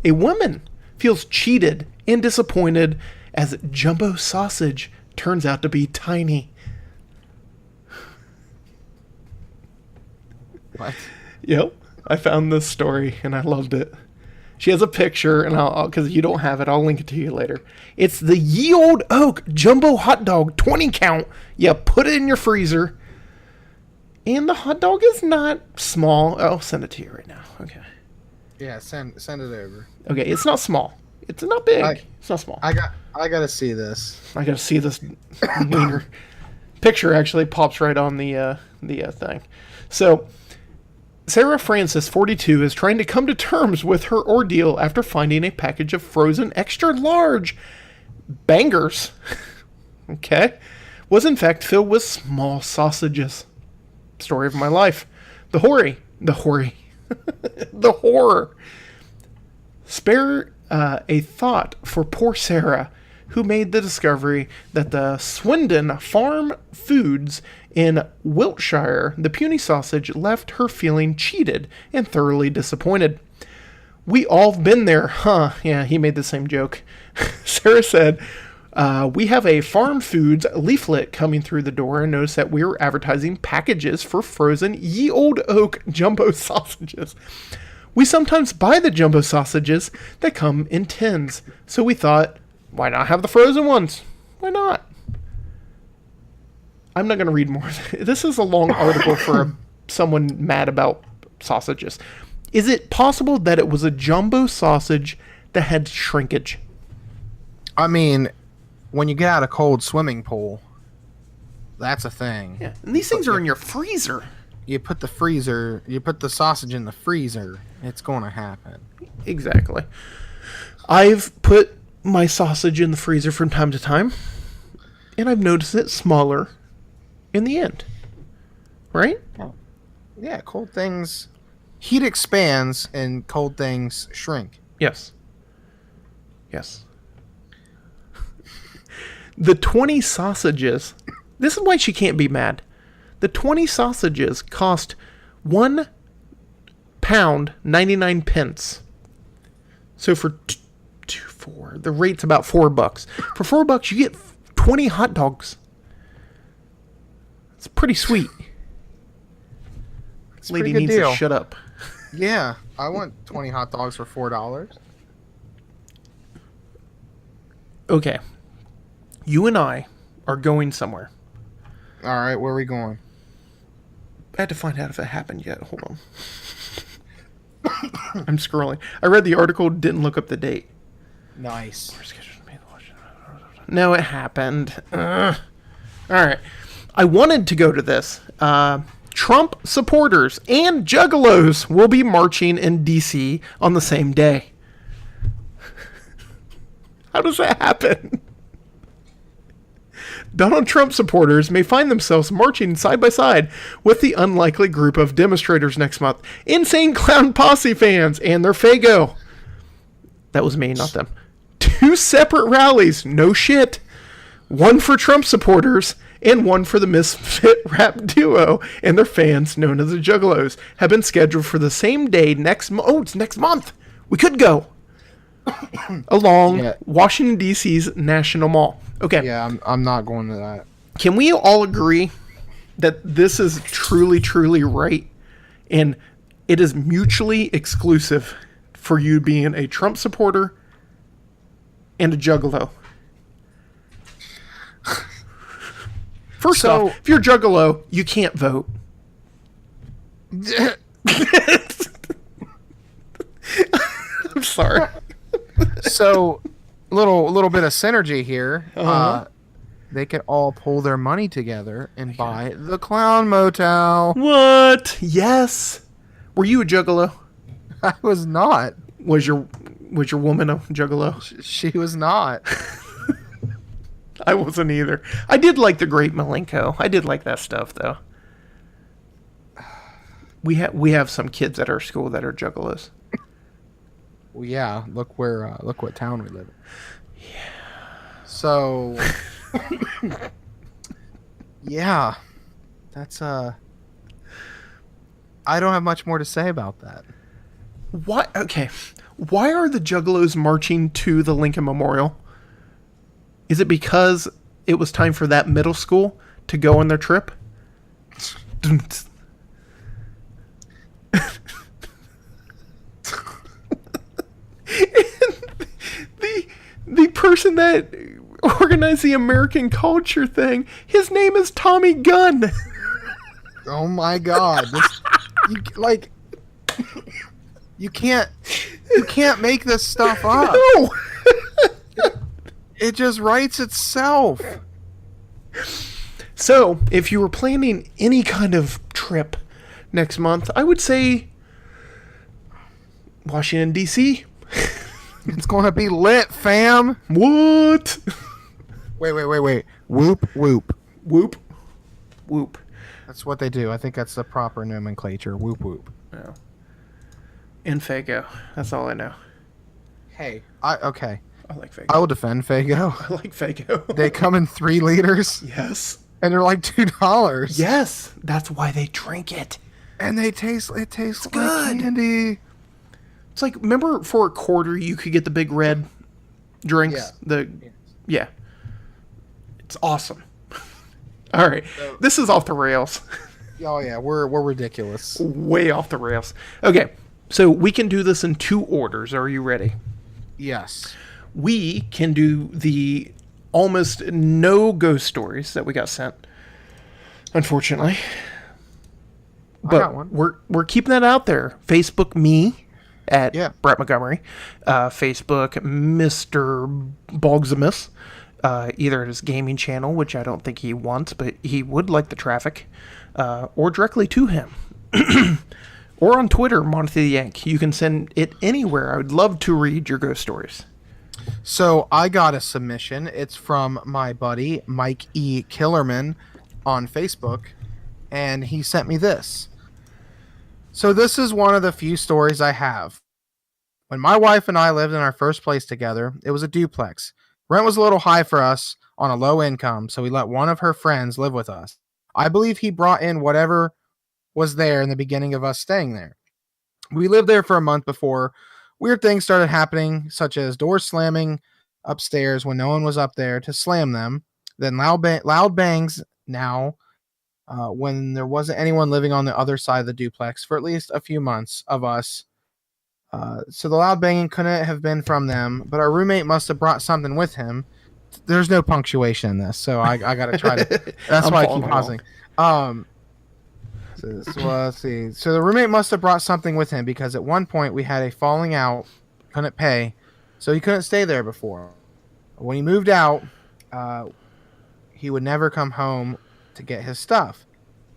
A woman feels cheated and disappointed as jumbo sausage turns out to be tiny. What? Yep, I found this story and I loved it. She has a picture, and I'll because you don't have it, I'll link it to you later. It's the Ye Old Oak Jumbo Hot Dog 20 count. You put it in your freezer, and the hot dog is not small. I'll send it to you right now. Okay. Yeah, send it over. Okay, it's not small. It's not big. I- It's not small. I gotta see this. I gotta see this wiener. Picture actually pops right on the thing. So, Sarah Francis, 42, is trying to come to terms with her ordeal after finding a package of frozen extra large bangers. Okay, was in fact filled with small sausages. Story of my life. The horror. Spare a thought for poor Sarah, who made the discovery that the Swindon Farm Foods in Wiltshire, the puny sausage, left her feeling cheated and thoroughly disappointed. We all been there, huh? Yeah, he made the same joke. Sarah said, we have a Farm Foods leaflet coming through the door and noticed that we were advertising packages for frozen Ye Old Oak jumbo sausages. We sometimes buy the jumbo sausages that come in tins, so we thought, why not have the frozen ones? Why not? I'm not going to read more. This is a long article for someone mad about sausages. Is it possible that it was a jumbo sausage that had shrinkage? I mean, when you get out of a cold swimming pool, that's a thing. Yeah, and these things are in your freezer. You put the sausage in the freezer, it's going to happen. Exactly. I've put my sausage in the freezer from time to time, and I've noticed it smaller in the end. Right? Yeah, cold things... Heat expands and cold things shrink. Yes. Yes. The 20 sausages... This is why she can't be mad. The 20 sausages cost £1 99 pence. So for the rate's about $4. For $4, you get 20 hot dogs. It's pretty sweet. It's Lady pretty good needs deal. to shut up. Yeah, I want 20 hot dogs for $4. Okay. You and I are going somewhere. All right, where are we going? I had to find out if it happened yet. Hold on. I'm scrolling. I read the article, didn't look up the date. Nice. No, it happened. All right. I wanted to go to this. Trump supporters and Juggalos will be marching in D.C. on the same day. How does that happen? Donald Trump supporters may find themselves marching side by side with the unlikely group of demonstrators next month. Insane Clown Posse fans and their Fago. That was me, not them. 2 separate rallies, no shit. One for Trump supporters and one for the misfit rap duo and their fans, known as the Juggalos, have been scheduled for the same day next month. Oh, it's next month. We could go. Along Washington, D.C.'s National Mall. Okay. Yeah, I'm not going to that. Can we all agree that this is truly, truly right? And it is mutually exclusive for you being a Trump supporter and a Juggalo. First off, if you're a Juggalo, you can't vote. I'm sorry. So, little bit of synergy here. They could all pull their money together and buy the Clown Motel. What? Yes. Were you a Juggalo? I was not. Was your woman a Juggalo? She was not. I wasn't either. I did like the Great Malenko. I did like that stuff, though. We have some kids at our school that are Juggalos. Well, yeah. Look what town we live in. Yeah. So. Yeah. That's I don't have much more to say about that. What? Okay. Why are the Juggalos marching to the Lincoln Memorial? Is it because it was time for that middle school to go on their trip? the person that organized the American culture thing, his name is Tommy Gunn. Oh my God! You can't make this stuff up. No. It just writes itself. So, if you were planning any kind of trip next month, I would say Washington, D.C. It's going to be lit, fam. What? Wait. Whoop, whoop. Whoop. Whoop. That's what they do. I think that's the proper nomenclature. Whoop, whoop. No. And Fago. That's all I know. Hey, I okay. like Fago. I will defend Fago. I like Fago. They come in 3 liters. Yes. And they're like $2. Yes. That's why they drink it. And it tastes like good. candy. It's like, remember for $0.25 you could get the big red drinks? Yeah. It's awesome. All right. This is off the rails. Oh yeah, we're ridiculous. Way off the rails. Okay. So we can do this in 2 orders. Are you ready? Yes. We can do the almost no ghost stories that we got sent. unfortunately. I But got one. we're keeping that out there. Facebook me at Brett Montgomery. Facebook Mr. Bogsimus. Either at his gaming channel, which I don't think he wants, but he would like the traffic, or directly to him. Or on Twitter, Monty the Yank. You can send it anywhere. I would love to read your ghost stories. So I got a submission. It's from my buddy Mike E. Killerman on Facebook, and he sent me this. So this is one of the few stories I have. When my wife and I lived in our first place together, it was a duplex. Rent was a little high for us on a low income, so we let one of her friends live with us. I believe he brought in whatever was there in the beginning of us staying there. We lived there for a month before weird things started happening, such as doors slamming upstairs when no one was up there to slam them, then loud bangs now when there wasn't anyone living on the other side of the duplex for at least a few months of us. So the loud banging couldn't have been from them, but our roommate must have brought something with him. There's no punctuation in this, so I got to try to. That's why I keep pausing. So let's see. So the roommate must have brought something with him because at one point we had a falling out, couldn't pay, so he couldn't stay there before. When he moved out, he would never come home to get his stuff.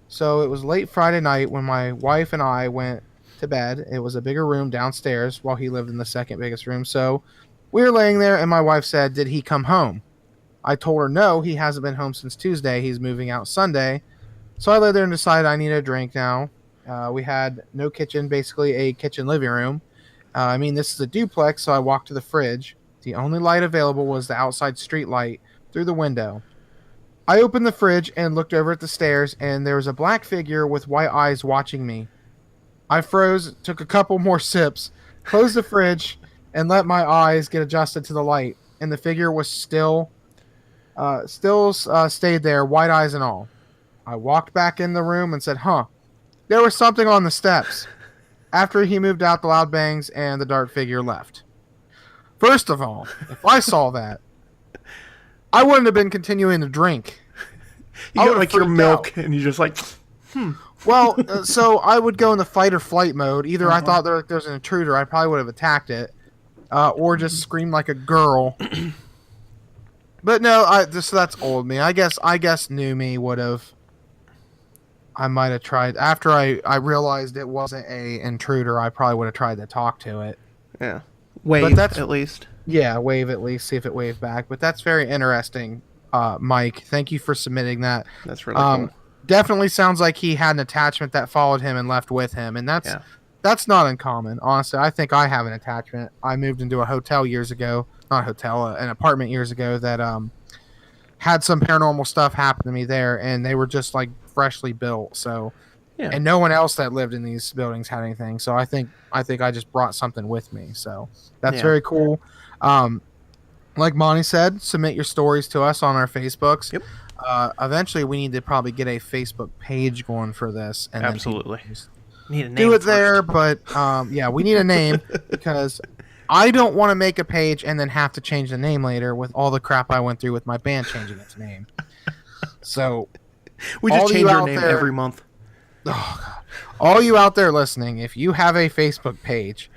So it was late Friday night when my wife and I went to bed. It was a bigger room downstairs while he lived in the second biggest room. So we were laying there and my wife said, "Did he come home?" I told her no, he hasn't been home since Tuesday. He's moving out Sunday. So I lay there and decided I needed a drink now. We had no kitchen, basically a kitchen living room. This is a duplex, so I walked to the fridge. The only light available was the outside street light through the window. I opened the fridge and looked over at the stairs, and there was a black figure with white eyes watching me. I froze, took a couple more sips, closed the fridge, and let my eyes get adjusted to the light. And the figure was still stayed there, white eyes and all. I walked back in the room and said, there was something on the steps. After he moved out, the loud bangs and the dark figure left. First of all, if I saw that, I wouldn't have been continuing to drink. You got like your milk, and you're just like, Well, so I would go in the fight or flight mode. Either I thought there was an intruder, I probably would have attacked it, or just screamed like a girl. But no, so that's old me. I guess new me would have. I might have tried after I realized it wasn't a intruder. I probably would have tried to talk to it. Yeah, wave at least. Yeah, wave at least. See if it waved back. But that's very interesting, Mike. Thank you for submitting that. That's really cool. Definitely sounds like he had an attachment that followed him and left with him, and that's not uncommon. Honestly, I think I have an attachment. I moved into a hotel years ago, not a hotel, an apartment years ago that had some paranormal stuff happen to me there, and they were just like freshly built. So, and no one else that lived in these buildings had anything. So I think I just brought something with me. So that's very cool. Like Monty said, submit your stories to us on our Facebooks. Yep. Eventually, we need to probably get a Facebook page going for this. And absolutely. Need a name do it first. there, but we need a name because I don't want to make a page and then have to change the name later with all the crap I went through with my band changing its name. So we just change our name every month. Oh God! All you out there listening, if you have a Facebook page,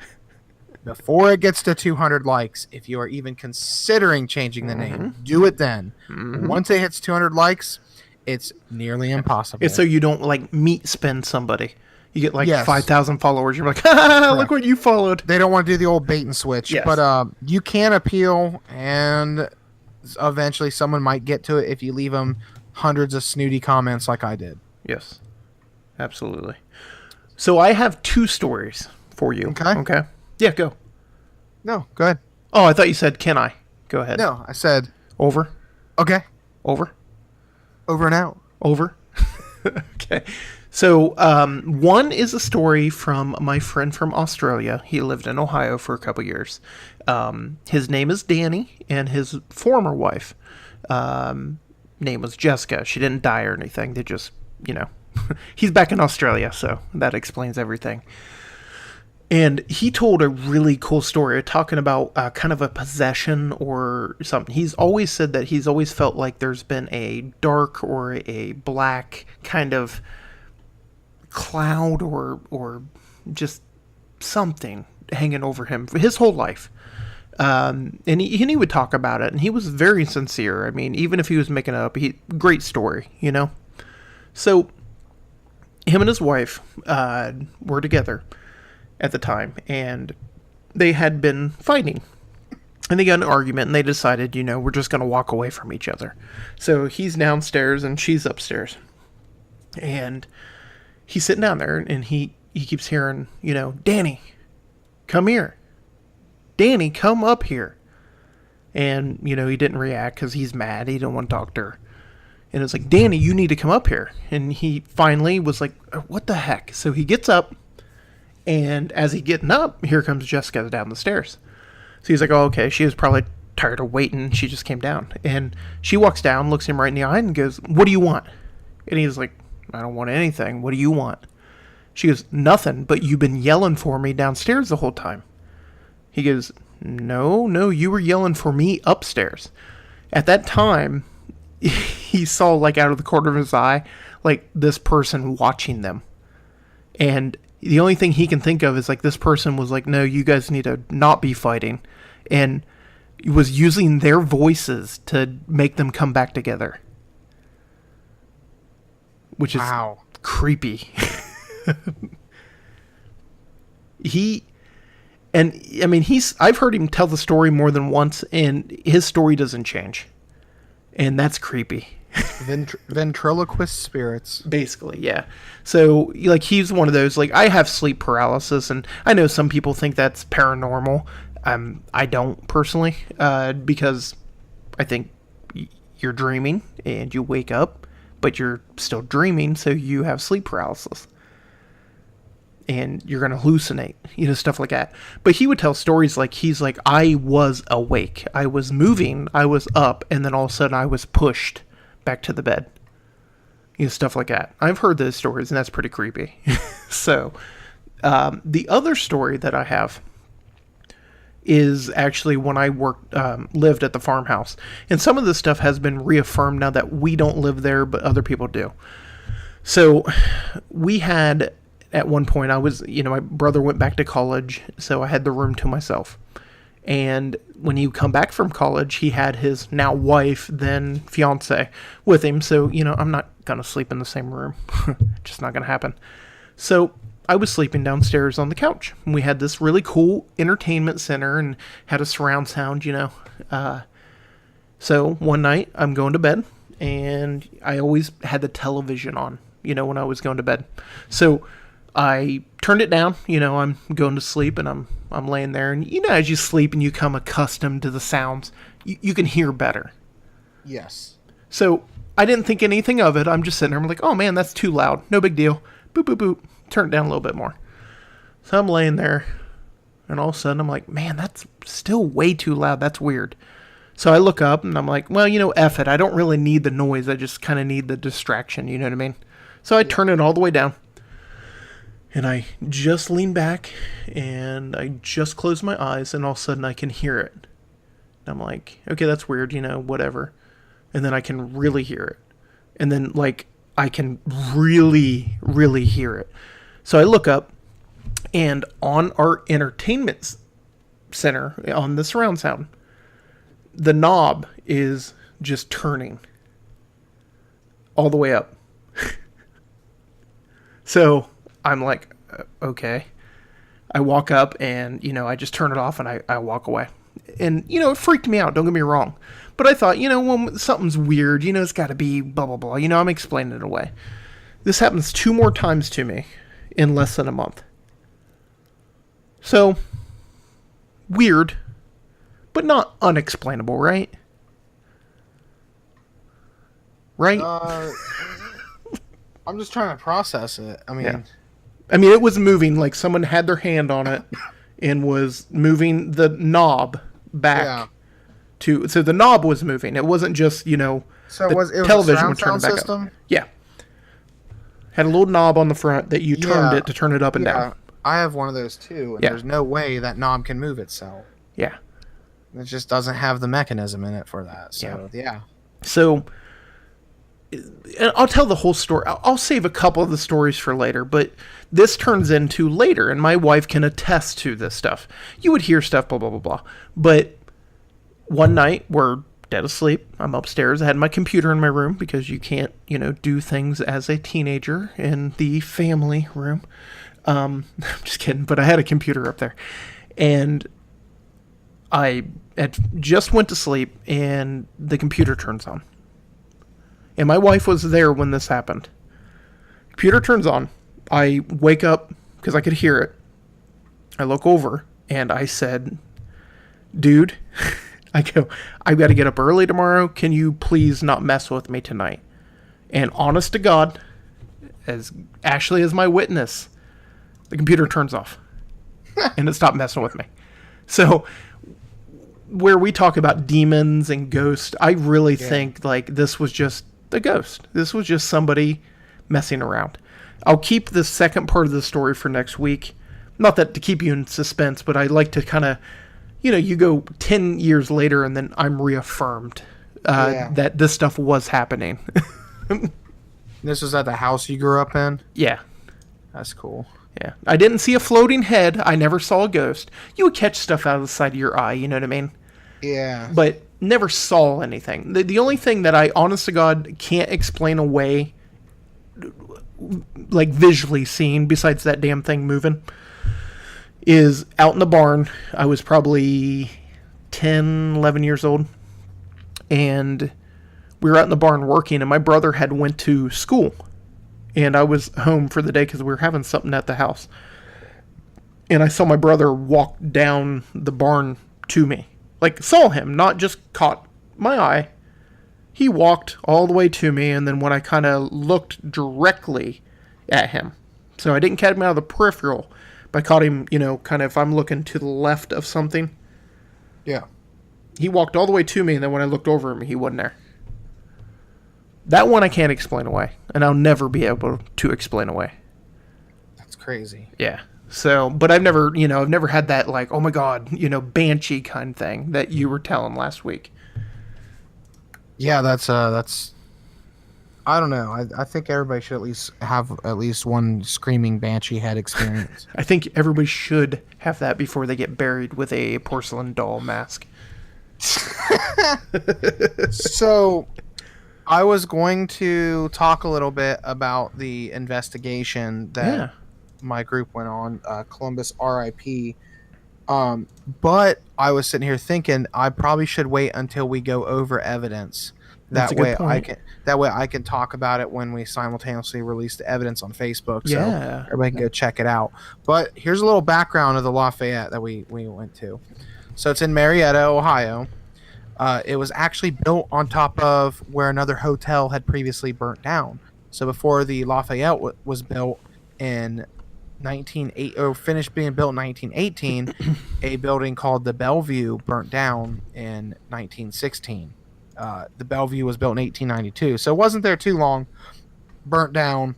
before it gets to 200 likes, if you are even considering changing the name, do it then. Once it hits 200 likes, it's nearly impossible. It's so you don't like meat spend somebody. You get like 5,000 followers. You're like, look what you followed. They don't want to do the old bait and switch. Yes. But you can appeal, and eventually someone might get to it if you leave them hundreds of snooty comments like I did. Yes, absolutely. So I have two stories for you. Okay. Yeah, go. No, go ahead. Oh, I thought you said, can I? Go ahead. No, I said. Over. Okay. Over. Over and out. Over. Okay. So one is a story from my friend from Australia. He lived in Ohio for a couple years. His name is Danny, and his former wife name was Jessica. She didn't die or anything. They just, he's back in Australia, so that explains everything. And he told a really cool story talking about kind of a possession or something. He's always said that he's always felt like there's been a dark or a black kind of cloud or just something hanging over him for his whole life. And he would talk about it, and he was very sincere. I mean, even if he was making it up, great story, you know? So, him and his wife were together at the time, and they had been fighting. And they got in an argument, and they decided, you know, we're just going to walk away from each other. So, he's downstairs, and she's upstairs. And he's sitting down there, and he keeps hearing, you know, Danny, come here. Danny, come up here. And, you know, he didn't react because he's mad. He didn't want to talk to her. And it's like, Danny, you need to come up here. And he finally was like, what the heck? So he gets up. And as he's getting up, here comes Jessica down the stairs. So he's like, oh, okay. She was probably tired of waiting. She just came down. And she walks down, looks him right in the eye, and goes, what do you want? And he's like, I don't want anything. What do you want? She goes, nothing, but you've been yelling for me downstairs the whole time. He goes, no, you were yelling for me upstairs. At that time, he saw, like, out of the corner of his eye, like, this person watching them. And the only thing he can think of is, like, this person was like, no, you guys need to not be fighting. And was using their voices to make them come back together. Which is creepy. I've heard him tell the story more than once, and his story doesn't change. And that's creepy. Ventriloquist spirits. Basically, yeah. So, like, he's one of those, like, I have sleep paralysis, and I know some people think that's paranormal. I don't, personally, because I think you're dreaming, and you wake up, but you're still dreaming, so you have sleep paralysis. And you're going to hallucinate, you know, stuff like that. But he would tell stories like, he's like, I was awake. I was moving. I was up. And then all of a sudden I was pushed back to the bed. You know, stuff like that. I've heard those stories, and that's pretty creepy. So, the other story that I have is actually when I lived at the farmhouse. And some of this stuff has been reaffirmed now that we don't live there, but other people do. So, we had... At one point, my brother went back to college, so I had the room to myself. And when he come back from college, he had his now wife, then fiance, with him. So, you know, I'm not going to sleep in the same room. Just not going to happen. So I was sleeping downstairs on the couch. And we had this really cool entertainment center and had a surround sound, you know. So one night, I'm going to bed, and I always had the television on, you know, when I was going to bed. So I turned it down, you know, I'm going to sleep, and I'm laying there, and you know, as you sleep and you become accustomed to the sounds, you can hear better. Yes. So I didn't think anything of it. I'm just sitting there, I'm like, oh man, that's too loud. No big deal. Boop, boop, boop. Turn it down a little bit more. So I'm laying there, and all of a sudden I'm like, man, that's still way too loud. That's weird. So I look up, and I'm like, well, you know, F it. I don't really need the noise. I just kind of need the distraction. You know what I mean? So I turn it all the way down. And I just lean back, and I just close my eyes, and all of a sudden I can hear it. And I'm like, okay, that's weird, you know, whatever. And then I can really hear it. And then, like, I can really, really hear it. So I look up, and on our entertainment center, on the surround sound, the knob is just turning all the way up. So I'm like, okay. I walk up, and, you know, I just turn it off, and I walk away. And, you know, it freaked me out, don't get me wrong. But I thought, you know, when something's weird, you know, it's got to be blah, blah, blah. You know, I'm explaining it away. This happens 2 more times to me in less than a month. So, weird, but not unexplainable, right? Right? I'm just trying to process it. I mean... Yeah. I mean, it was moving, like someone had their hand on it and was moving the knob back to... So the knob was moving. It wasn't just, you know, so the it was television would turn back system? up. Yeah. Had a little knob on the front that you turned it to turn it up and down. I have one of those too, and Yeah. there's no way that knob can move itself. Yeah. It just doesn't have the mechanism in it for that. So yeah. So, and I'll tell the whole story. I'll save a couple of the stories for later, but this turns into later, and my wife can attest to this stuff. You would hear stuff, blah, blah, blah, blah. But one night, we're dead asleep. I'm upstairs. I had my computer in my room because you can't, do things as a teenager in the family room. I'm just kidding, but I had a computer up there. And I had just went to sleep, and the computer turns on. And my wife was there when this happened. Computer turns on. I wake up because I could hear it. I look over, and I said, dude, I go, I've got to get up early tomorrow. Can you please not mess with me tonight? And honest to God, as Ashley is my witness, the computer turns off. And it stopped messing with me. So, where we talk about demons and ghosts, I really think like this was just a ghost. This was just somebody messing around. I'll keep the second part of the story for next week. Not that to keep you in suspense, but I like to kind of, you go 10 years later and then I'm reaffirmed that this stuff was happening. This was at the house you grew up in? Yeah. That's cool. Yeah. I didn't see a floating head. I never saw a ghost. You would catch stuff out of the side of your eye, you know what I mean? Yeah. But never saw anything. The only thing that I, honest to God, can't explain away, like visually seeing, besides that damn thing moving, is out in the barn. I was probably 10, 11 years old. And we were out in the barn working, and my brother had went to school. And I was home for the day because we were having something at the house. And I saw my brother walk down the barn to me. Like, saw him, not just caught my eye. He walked all the way to me, and then when I kind of looked directly at him. So I didn't catch him out of the peripheral, but I caught him, kind of if I'm looking to the left of something. Yeah. He walked all the way to me, and then when I looked over him, he wasn't there. That one I can't explain away, and I'll never be able to explain away. That's crazy. Yeah. So, but I've never had that, like, oh my God, banshee kind of thing that you were telling last week. Yeah, that's I don't know. I think everybody should at least have at least one screaming banshee head experience. I think everybody should have that before they get buried with a porcelain doll mask. So, I was going to talk a little bit about the investigation that my group went on, Columbus RIP. But I was sitting here thinking I probably should wait until we go over evidence. That's a good point. That way I can talk about it when we simultaneously release the evidence on Facebook. So everybody can go check it out. But here's a little background of the Lafayette that we went to. So it's in Marietta, Ohio. It was actually built on top of where another hotel had previously burnt down. So before the Lafayette was built in finished being built in 1918, a building called the Bellevue burnt down in 1916. The Bellevue was built in 1892, so it wasn't there too long. Burnt down,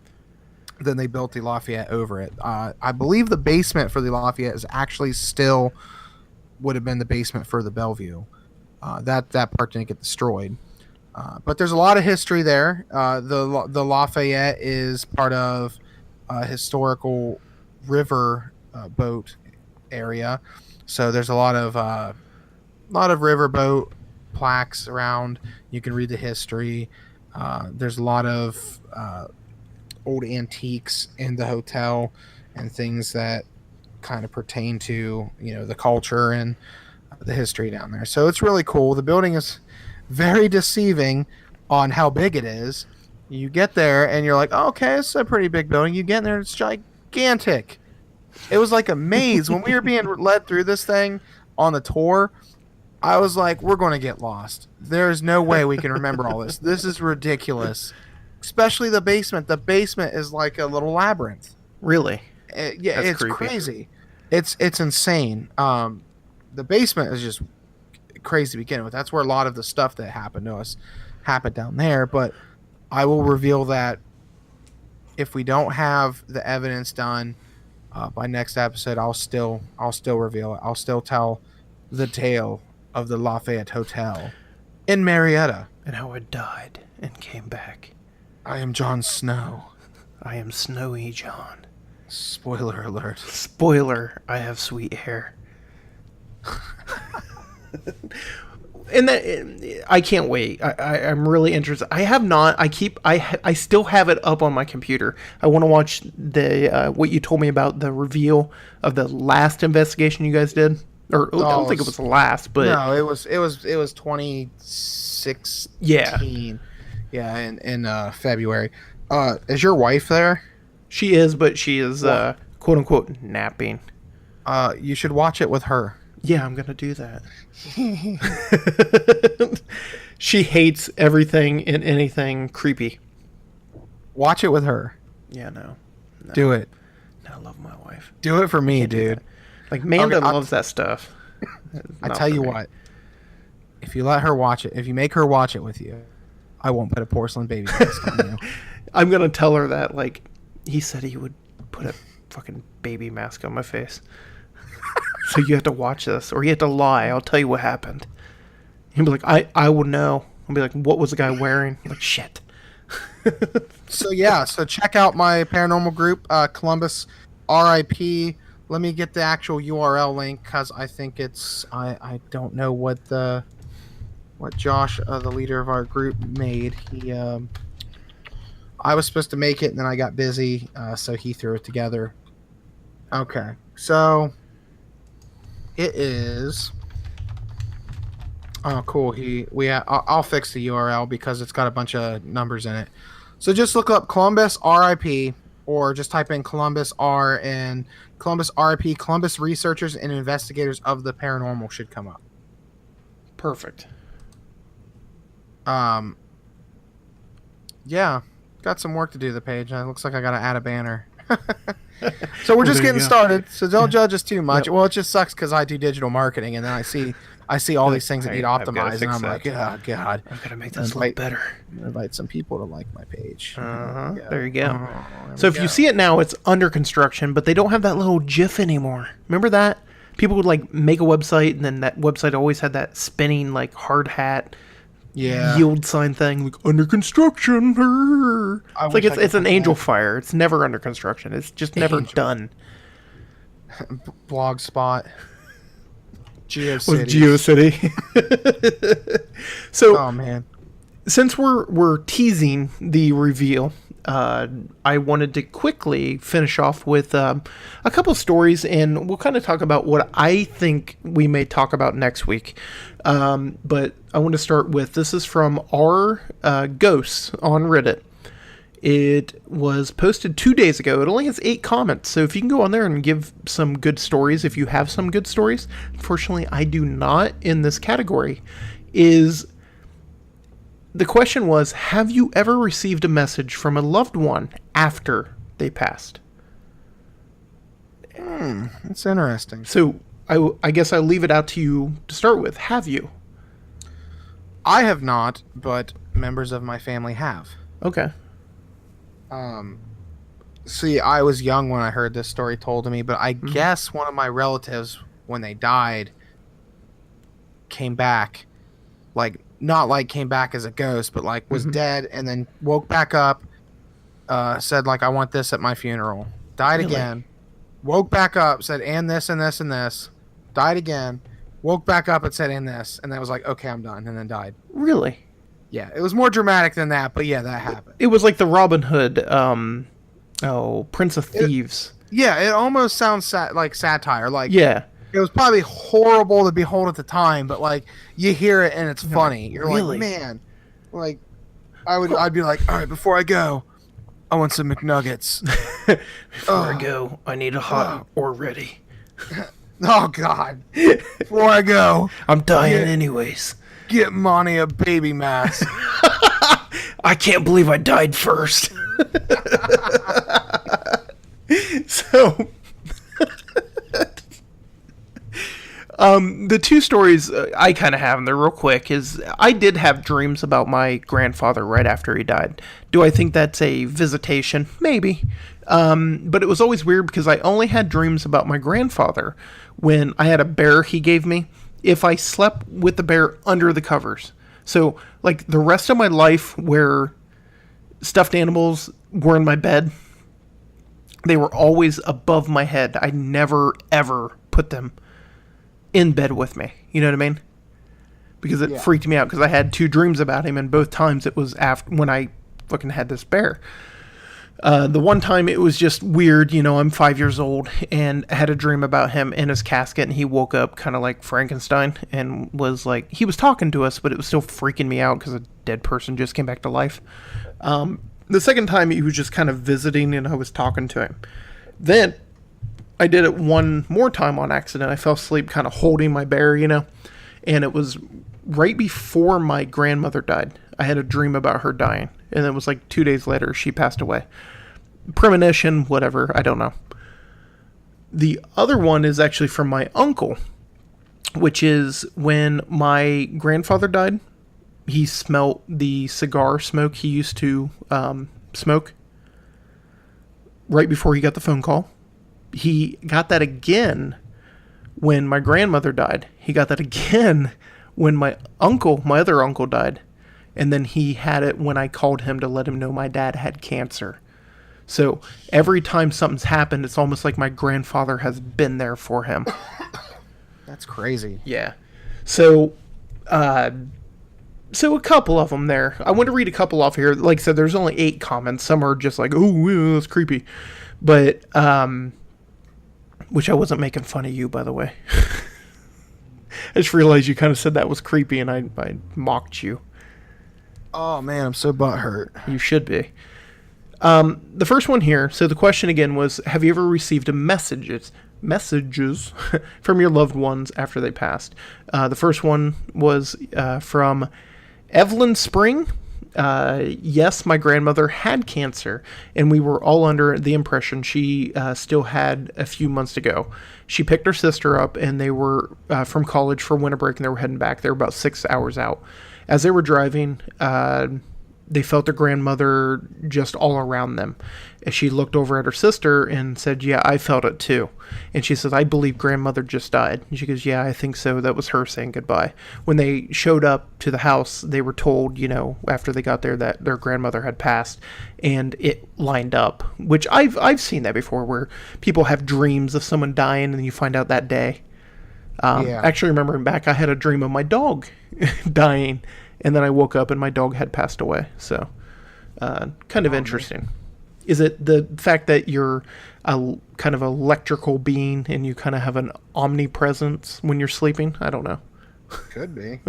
then they built the Lafayette over it. I believe the basement for the Lafayette is actually still would have been the basement for the Bellevue. That part didn't get destroyed. But there's a lot of history there. The Lafayette is part of a historical river boat area, so there's a lot of riverboat plaques around. You can read the history. There's a lot of old antiques in the hotel and things that kind of pertain to the culture and the history down there. So it's really cool. The building is very deceiving on how big it is. You get there and you're like, oh, okay, it's a pretty big building. You get in there, it's gigantic. It was like a maze. When we were being led through this thing on the tour, I was like, we're going to get lost. There's no way we can remember all this. This is ridiculous. Especially the basement. The basement is like a little labyrinth. Really? Yeah, That's it's creepy. crazy. It's insane. The basement is just crazy to begin with. That's where a lot of the stuff that happened to us happened down there. But I will reveal that if we don't have the evidence done by next episode, I'll still reveal it. I'll still tell the tale of the Lafayette Hotel in Marietta. And how I died and came back. I am Jon Snow. I am Snowy John. Spoiler alert. Spoiler, I have sweet hair. And that, I can't wait. I'm really interested. I have not. I still have it up on my computer. I want to watch the what you told me about the reveal of the last investigation you guys did. Or I don't think it was the last, but no, it was 2016. Yeah, in February. Is your wife there? she is. But she is quote unquote napping. You should watch it with her. Yeah, I'm gonna do that. She hates everything and anything creepy. Watch it with her. Yeah, no. Do it. I love my wife. Do it for me, Can't do dude. that. Like Manda Okay, loves that stuff. I Not tell for you me. what. If you let her watch it, if you make her watch it with you, I won't put a porcelain baby mask on you. I'm gonna tell her that, like, he said he would put a fucking baby mask on my face. So you have to watch this, or you have to lie. I'll tell you what happened. He'll be like, I will know. I'll be like, what was the guy wearing? I'm like, shit. So check out my paranormal group, Columbus RIP. Let me get the actual URL link because I think it's I don't know what Josh, the leader of our group, made. He I was supposed to make it and then I got busy, so he threw it together. Okay, so it is. Oh, cool. I'll fix the URL because it's got a bunch of numbers in it. So just look up Columbus RIP, or just type in Columbus R and Columbus RIP. Columbus Researchers and Investigators of the Paranormal should come up. Perfect. Yeah, got some work to do to the page. It looks like I got to add a banner. So we're Well, just there you getting go. started. So don't judge us too much. Yep. Well, it just sucks because I do digital marketing, and then I see all these things that need I've gotta optimized, and fix I'm like, that. oh god, I've got to make this Invite- look better. invite some people to like my page. Uh-huh. Yeah. There you go. There So we if go. you see it now, it's under construction, but they don't have that little GIF anymore. Remember that? People would like make a website, and then that website always had that spinning like hard hat Yeah. yield sign thing, like under construction. It's like wish I could it's an put angel that. fire. It's never under construction. It's just never Angel. done. Blogspot. With GeoCities. GeoCity. So Oh man. since we're teasing the reveal, I wanted to quickly finish off with a couple stories, and we'll kind of talk about what I think we may talk about next week. But I want to start with, this is from our Ghosts on Reddit. It was posted 2 days ago. It only has 8 comments, so if you can go on there and give some good stories, if you have some good stories. Unfortunately, I do not in this category. The question was, have you ever received a message from a loved one after they passed? That's interesting. So I guess I'll leave it out to you to start with. Have you? I have not, but members of my family have. Okay. See, I was young when I heard this story told to me, but I guess one of my relatives, when they died, came back, like, not like came back as a ghost, but like was dead and then woke back up, said like, I want this at my funeral. Died Really? again, woke back up, said, and this and this and this. Died again, woke back up and said, and this. And then was like, okay, I'm done. And then died. Really? Yeah, it was more dramatic than that, but yeah, that happened. It was like the Robin Hood, Prince of Thieves. Yeah, it almost sounds like satire. Like, Yeah. it was probably horrible to behold at the time, but like you hear it and it's funny. You're really? like, man, like I'd be like, all right, before I go, I want some McNuggets. Before I go, I need a hot or ready. Oh God, before I go, I'm dying Yeah. anyways. get Monty a baby mask. I can't believe I died first. So, The two stories I kind of have, and they're real quick, is I did have dreams about my grandfather right after he died. Do I think that's a visitation? Maybe. But it was always weird because I only had dreams about my grandfather when I had a bear he gave me if I slept with the bear under the covers. So, like, the rest of my life where stuffed animals were in my bed, they were always above my head. I never, ever put them in bed with me. You know what I mean? Because it freaked me out because I had two dreams about him, and both times it was after when I fucking had this bear. The one time it was just weird, you know, I'm 5 years old and I had a dream about him in his casket, and he woke up kind of like Frankenstein and was like, he was talking to us, but it was still freaking me out because a dead person just came back to life. The second time he was just kind of visiting and I was talking to him. Then I did it one more time on accident. I fell asleep kind of holding my bear, you know, and it was right before my grandmother died. I had a dream about her dying, and it was like 2 days later she passed away. Premonition, whatever, I don't know. The other one is actually from my uncle, which is when my grandfather died, he smelt the cigar smoke he used to smoke right before he got the phone call. He got that again when my grandmother died. He got that again when my other uncle died. And then he had it when I called him to let him know my dad had cancer. So every time something's happened, it's almost like my grandfather has been there for him. That's crazy. Yeah. So a couple of them there. I want to read a couple off here. Like I said, there's only 8 comments. Some are just like, oh, that's creepy. But, which I wasn't making fun of you, by the way. I just realized you kind of said that was creepy, and I mocked you. Oh, man, I'm so butthurt. You should be. The first one here, so the question again was, have you ever received messages from your loved ones after they passed? The first one was from Evelyn Spring. Yes, my grandmother had cancer, and we were all under the impression she still had a few months to go. She picked her sister up, and they were from college for winter break, and they were heading back. They were about 6 hours out. As they were driving, they felt their grandmother just all around them. And she looked over at her sister and said, yeah, I felt it too. And she says, I believe grandmother just died. And she goes, yeah, I think so. That was her saying goodbye. When they showed up to the house, they were told, you know, after they got there that their grandmother had passed, and it lined up, which I've seen that before, where people have dreams of someone dying and then you find out that day. Actually, remembering back, I had a dream of my dog dying, and then I woke up and my dog had passed away. So, kind of interesting. Man. Is it the fact that you're a kind of electrical being and you kind of have an omnipresence when you're sleeping? I don't know. Could be.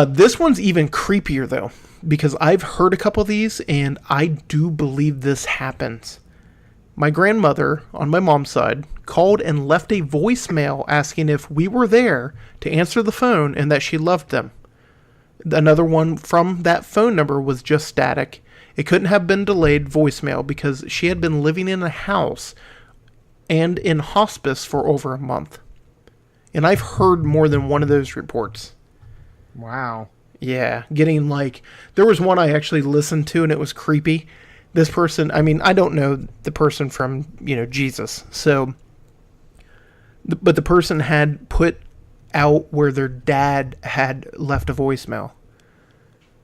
This one's even creepier, though, because I've heard a couple of these, and I do believe this happens. My grandmother, on my mom's side, called and left a voicemail asking if we were there to answer the phone and that she loved them. Another one from that phone number was just static. It couldn't have been delayed voicemail because she had been living in a house and in hospice for over a month. And I've heard more than one of those reports. Wow. Yeah, getting like... There was one I actually listened to, and it was creepy. This person, I mean, I don't know the person from, you know, Jesus. So, but the person had put out where their dad had left a voicemail.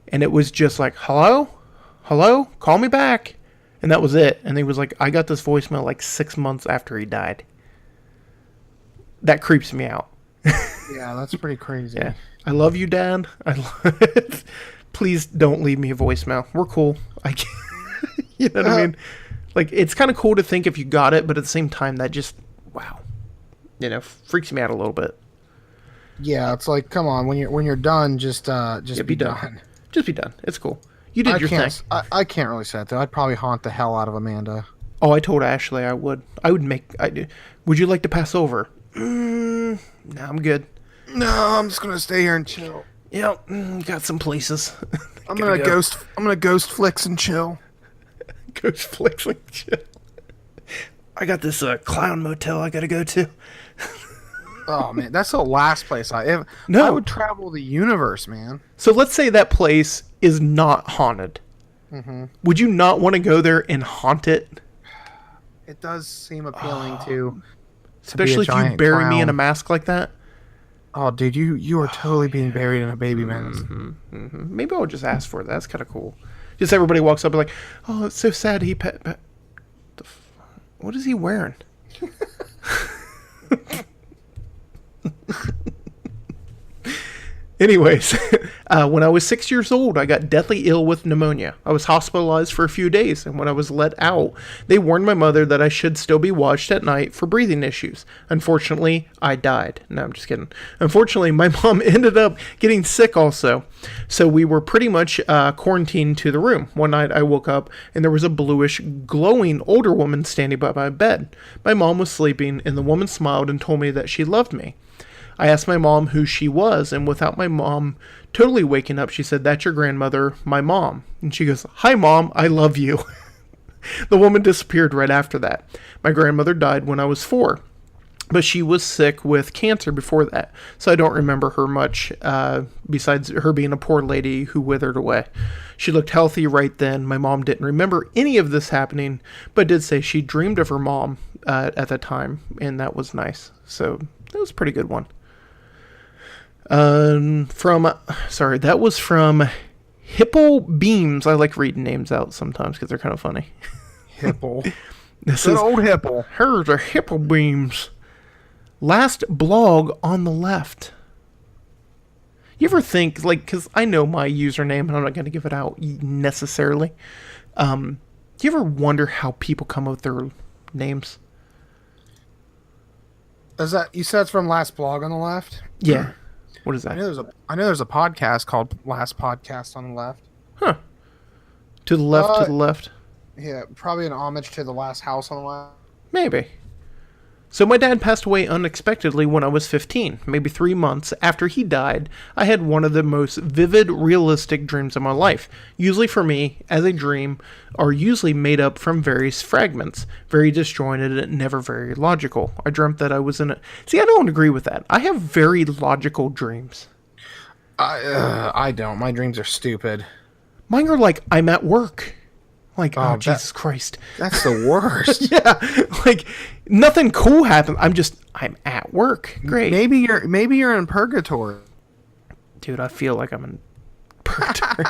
And it was just like, hello? Hello? Call me back. And that was it. And he was like, I got this voicemail like 6 months after he died. That creeps me out. Yeah, that's pretty crazy. Yeah. I love you, Dad. Please don't leave me a voicemail. We're cool. I can't. You know what I mean? Like, it's kind of cool to think if you got it, but at the same time, that just, wow, you know, freaks me out a little bit. Yeah, it's like, come on, when you're done, just be done. Just be done. It's cool. You did your thing. I can't really say that, though. I'd probably haunt the hell out of Amanda. Oh, I told Ashley I would. Would you like to pass over? No, I'm good. No, I'm just gonna stay here and chill. Yep, got some places. I'm gonna ghost flicks and chill. Ghost flicks and chill. I got this clown motel I gotta go to. Oh man, that's the last place I No. would travel the universe, man. So let's say that place is not haunted. Mm-hmm. Would you not want to go there and haunt it? It does seem appealing to Especially if you bury me in a mask like that? Oh, dude, you are totally being buried in a baby mask. Maybe I'll just ask for it. That's kind of cool. Just everybody walks up and like, oh, it's so sad he what is he wearing? Anyways, when I was 6 years old, I got deathly ill with pneumonia. I was hospitalized for a few days, and when I was let out, they warned my mother that I should still be watched at night for breathing issues. Unfortunately, I died. No, I'm just kidding. Unfortunately, my mom ended up getting sick also, so we were pretty much quarantined to the room. One night, I woke up, and there was a bluish, glowing older woman standing by my bed. My mom was sleeping, and the woman smiled and told me that she loved me. I asked my mom who she was, and without my mom totally waking up, she said, "That's your grandmother, my mom." And she goes, "Hi, Mom, I love you." The woman disappeared right after that. My grandmother died when I was 4, but she was sick with cancer before that, so I don't remember her much, besides her being a poor lady who withered away. She looked healthy right then. My mom didn't remember any of this happening, but did say she dreamed of her mom at the time, and that was nice. So that was a pretty good one. That was from Hippo Beams. I like reading names out sometimes because they're kind of funny. Hippo. This Good is old Hippo. Here's a Hippo Beams. Last blog on the left. You ever think, like, because I know my username and I'm not going to give it out necessarily. Do you ever wonder how people come up with their names? Is that you said it's from last blog on the left? Yeah. What is that? I know there's a podcast called Last Podcast on the Left. Huh. To the left, to the left. Yeah, probably an homage to the last house on the left. Maybe. So my dad passed away unexpectedly when I was 15. Maybe 3 months after he died, I had one of the most vivid, realistic dreams of my life. Usually for me, as a dream, are usually made up from various fragments. Very disjointed and never very logical. I dreamt that I was in a... See, I don't agree with that. I have very logical dreams. I don't. My dreams are stupid. Mine are like, I'm at work. Like, oh, Jesus that, Christ. That's the worst. Yeah. Like, nothing cool happened. I'm at work. Great. Maybe you're in purgatory. Dude, I feel like I'm in purgatory.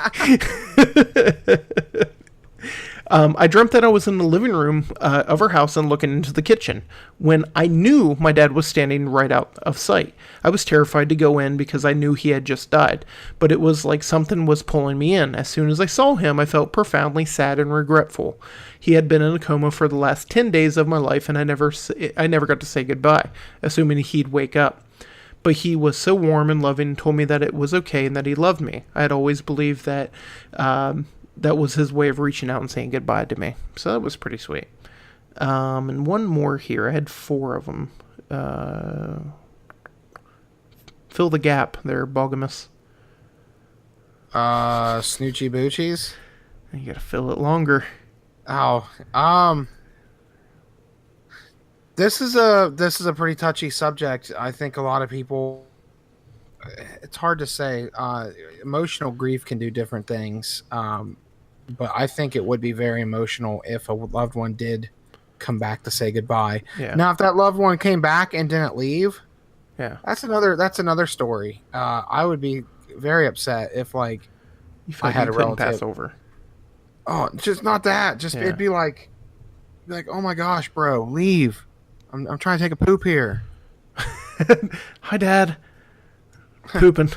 I dreamt that I was in the living room of our house and looking into the kitchen when I knew my dad was standing right out of sight. I was terrified to go in because I knew he had just died, but it was like something was pulling me in. As soon as I saw him, I felt profoundly sad and regretful. He had been in a coma for the last 10 days of my life, and I never got to say goodbye, assuming he'd wake up. But he was so warm and loving and told me that it was okay and that he loved me. I had always believed that that was his way of reaching out and saying goodbye to me. So that was pretty sweet. And one more here. I had 4 of them. Fill the gap there, Bogamus. Snoochie Boochies. You gotta fill it longer. Oh, this is a pretty touchy subject. I think a lot of people. It's hard to say. Emotional grief can do different things. But I think it would be very emotional if a loved one did come back to say goodbye. Yeah. Now, if that loved one came back and didn't leave, Yeah. that's another story. I would be very upset if like You feel I had you a couldn't relative. pass over. Oh, just not that. Just Yeah. it'd be like, oh my gosh, bro, leave. I'm trying to take a poop here. Hi, Dad. Pooping.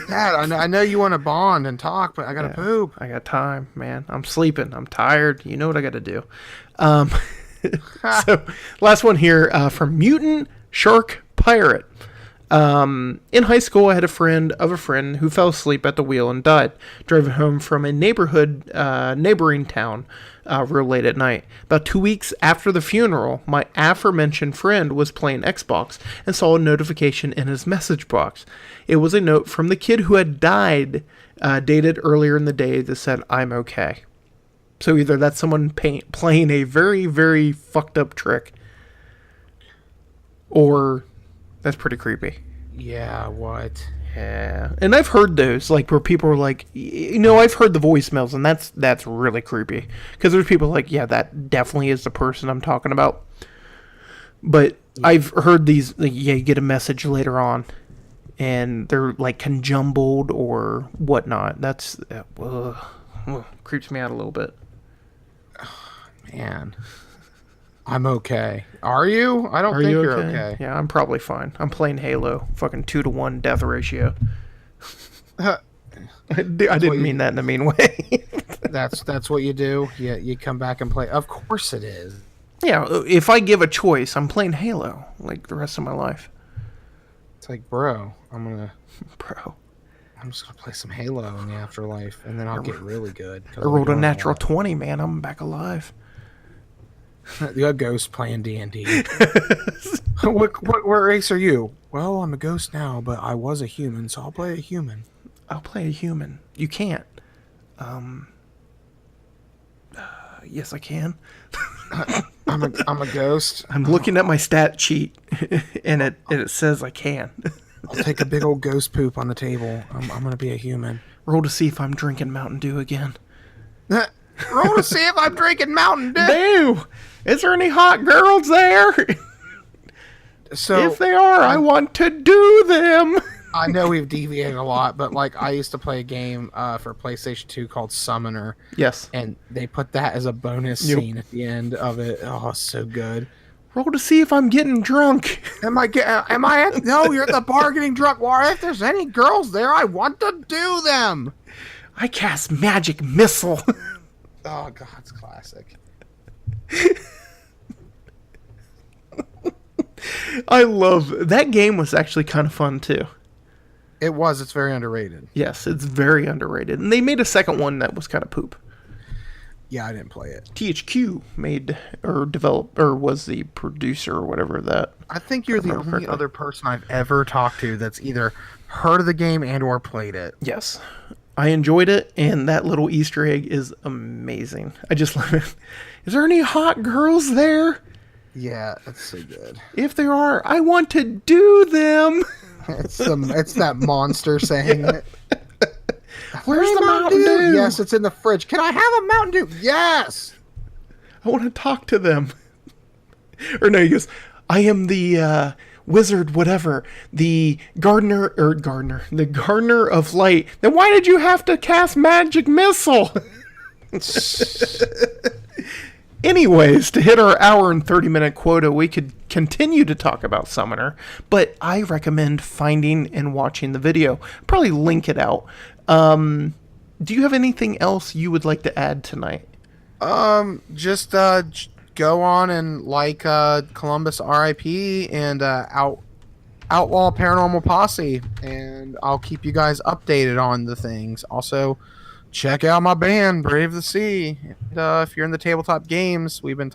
Dad, I know you want to bond and talk, but I gotta poop. I got time, man. I'm sleeping. I'm tired. You know what I got to do. So, last one here from Mutant Shark Pirate. In high school, I had a friend who fell asleep at the wheel and died. Driving home from a neighboring town real late at night. About 2 weeks after the funeral, my aforementioned friend was playing Xbox and saw a notification in his message box. It was a note from the kid who had died, dated earlier in the day, that said, "I'm okay." So either that's someone playing a very, very fucked up trick, or That's pretty creepy. Yeah, what? Yeah, and I've heard those, like, where people are like, I've heard the voicemails, and that's really creepy. Because there's people like, yeah, that definitely is the person I'm talking about. But I've heard these, like, yeah, you get a message later on, and they're, like, conjumbled or whatnot. That's, creeps me out a little bit. Man. I'm okay. Are you? I don't think you're okay. Yeah, I'm probably fine. I'm playing Halo. Fucking 2-to-1 death ratio. I didn't mean that in a mean way. That's what you do? You come back and play. Of course it is. Yeah, if I give a choice, I'm playing Halo, like, the rest of my life. It's like, bro, Bro. I'm just going to play some Halo in the afterlife, and then I'll get really good. I rolled a natural 20, man. I'm back alive. The ghost playing D&D. What race are you? Well, I'm a ghost now, but I was a human, so I'll play a human. I'll play a human. You can't. Yes, I can. I'm a ghost. I'm looking at my stat sheet, and it says I can. I'll take a big old ghost poop on the table. I'm going to be a human. Roll to see if I'm drinking Mountain Dew again. Roll to see if I'm drinking Mountain Dew. Dew! Is there any hot girls there? So if they are, I want to do them. I know we've deviated a lot, but like I used to play a game for PlayStation 2 called Summoner. Yes. And they put that as a bonus scene at the end of it. Oh, so good. Roll to see if I'm getting drunk. No, you're at the bar getting drunk. Why, if there's any girls there, I want to do them. I cast magic missile. Oh, God, it's classic. I love that game. Was actually kind of fun too. It was. It's very underrated. Yes, it's very underrated. And they made a second one that was kind of poop. Yeah, I didn't play it. THQ made or developed or was the producer or whatever of that. I think you're the only other person I've ever talked to that's either heard of the game and or played it. Yes. I enjoyed it, and that little Easter egg is amazing. I just love it. Is there any hot girls there? Yeah, that's so good. If there are, I want to do them. It's that monster saying it. Where's the Mountain Dew? Yes, it's in the fridge. Can I have a Mountain Dew? Yes. I want to talk to them. Or no, he goes, I am the wizard, whatever, the gardener of light. Then why did you have to cast magic missile? Anyways, to hit our hour and 30-minute quota, we could continue to talk about Summoner, but I recommend finding and watching the video. Probably link it out. Do you have anything else you would like to add tonight? Just go on and like Columbus RIP and Outlaw Paranormal Posse, and I'll keep you guys updated on the things. Also, check out my band, Brave the Sea. And, if you're in the tabletop games, we've been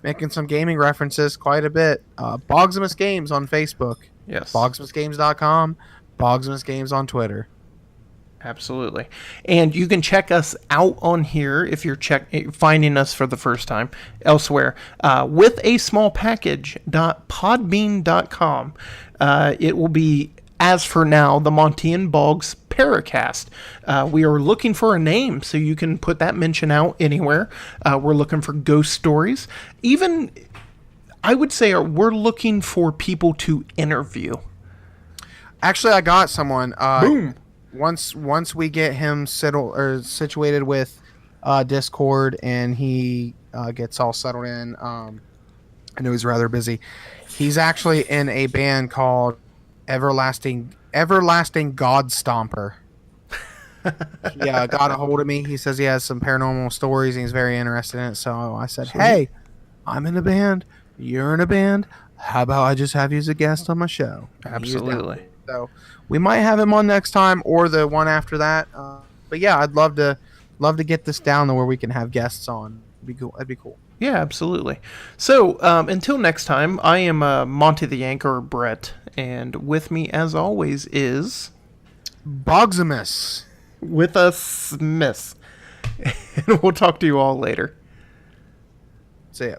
making some gaming references quite a bit. Boggs Games on Facebook. Yes. BoggsMissGames.com. Boggs Games on Twitter. Absolutely. And you can check us out on here if you're finding us for the first time elsewhere with a small package.podbean.com. It will be, as for now, the Monty and Boggs Paracast. We are looking for a name, so you can put that mention out anywhere. We're looking for ghost stories. Even, I would say, we're looking for people to interview. Actually, I got someone. Boom. Once we get him situated with Discord and he gets all settled in, I know he's rather busy. He's actually in a band called Everlasting God Stomper. He got a hold of me. He says he has some paranormal stories and he's very interested in it. So I said, hey, I'm in a band. You're in a band. How about I just have you as a guest on my show? Absolutely. So we might have him on next time or the one after that. But yeah, I'd love to get this down to where we can have guests on. It'd be cool. That'd be cool. Yeah, absolutely. So until next time, I am Monty the Anchor, Brett, and with me, as always, is Bogsimus with us, Smith. And we'll talk to you all later. See ya.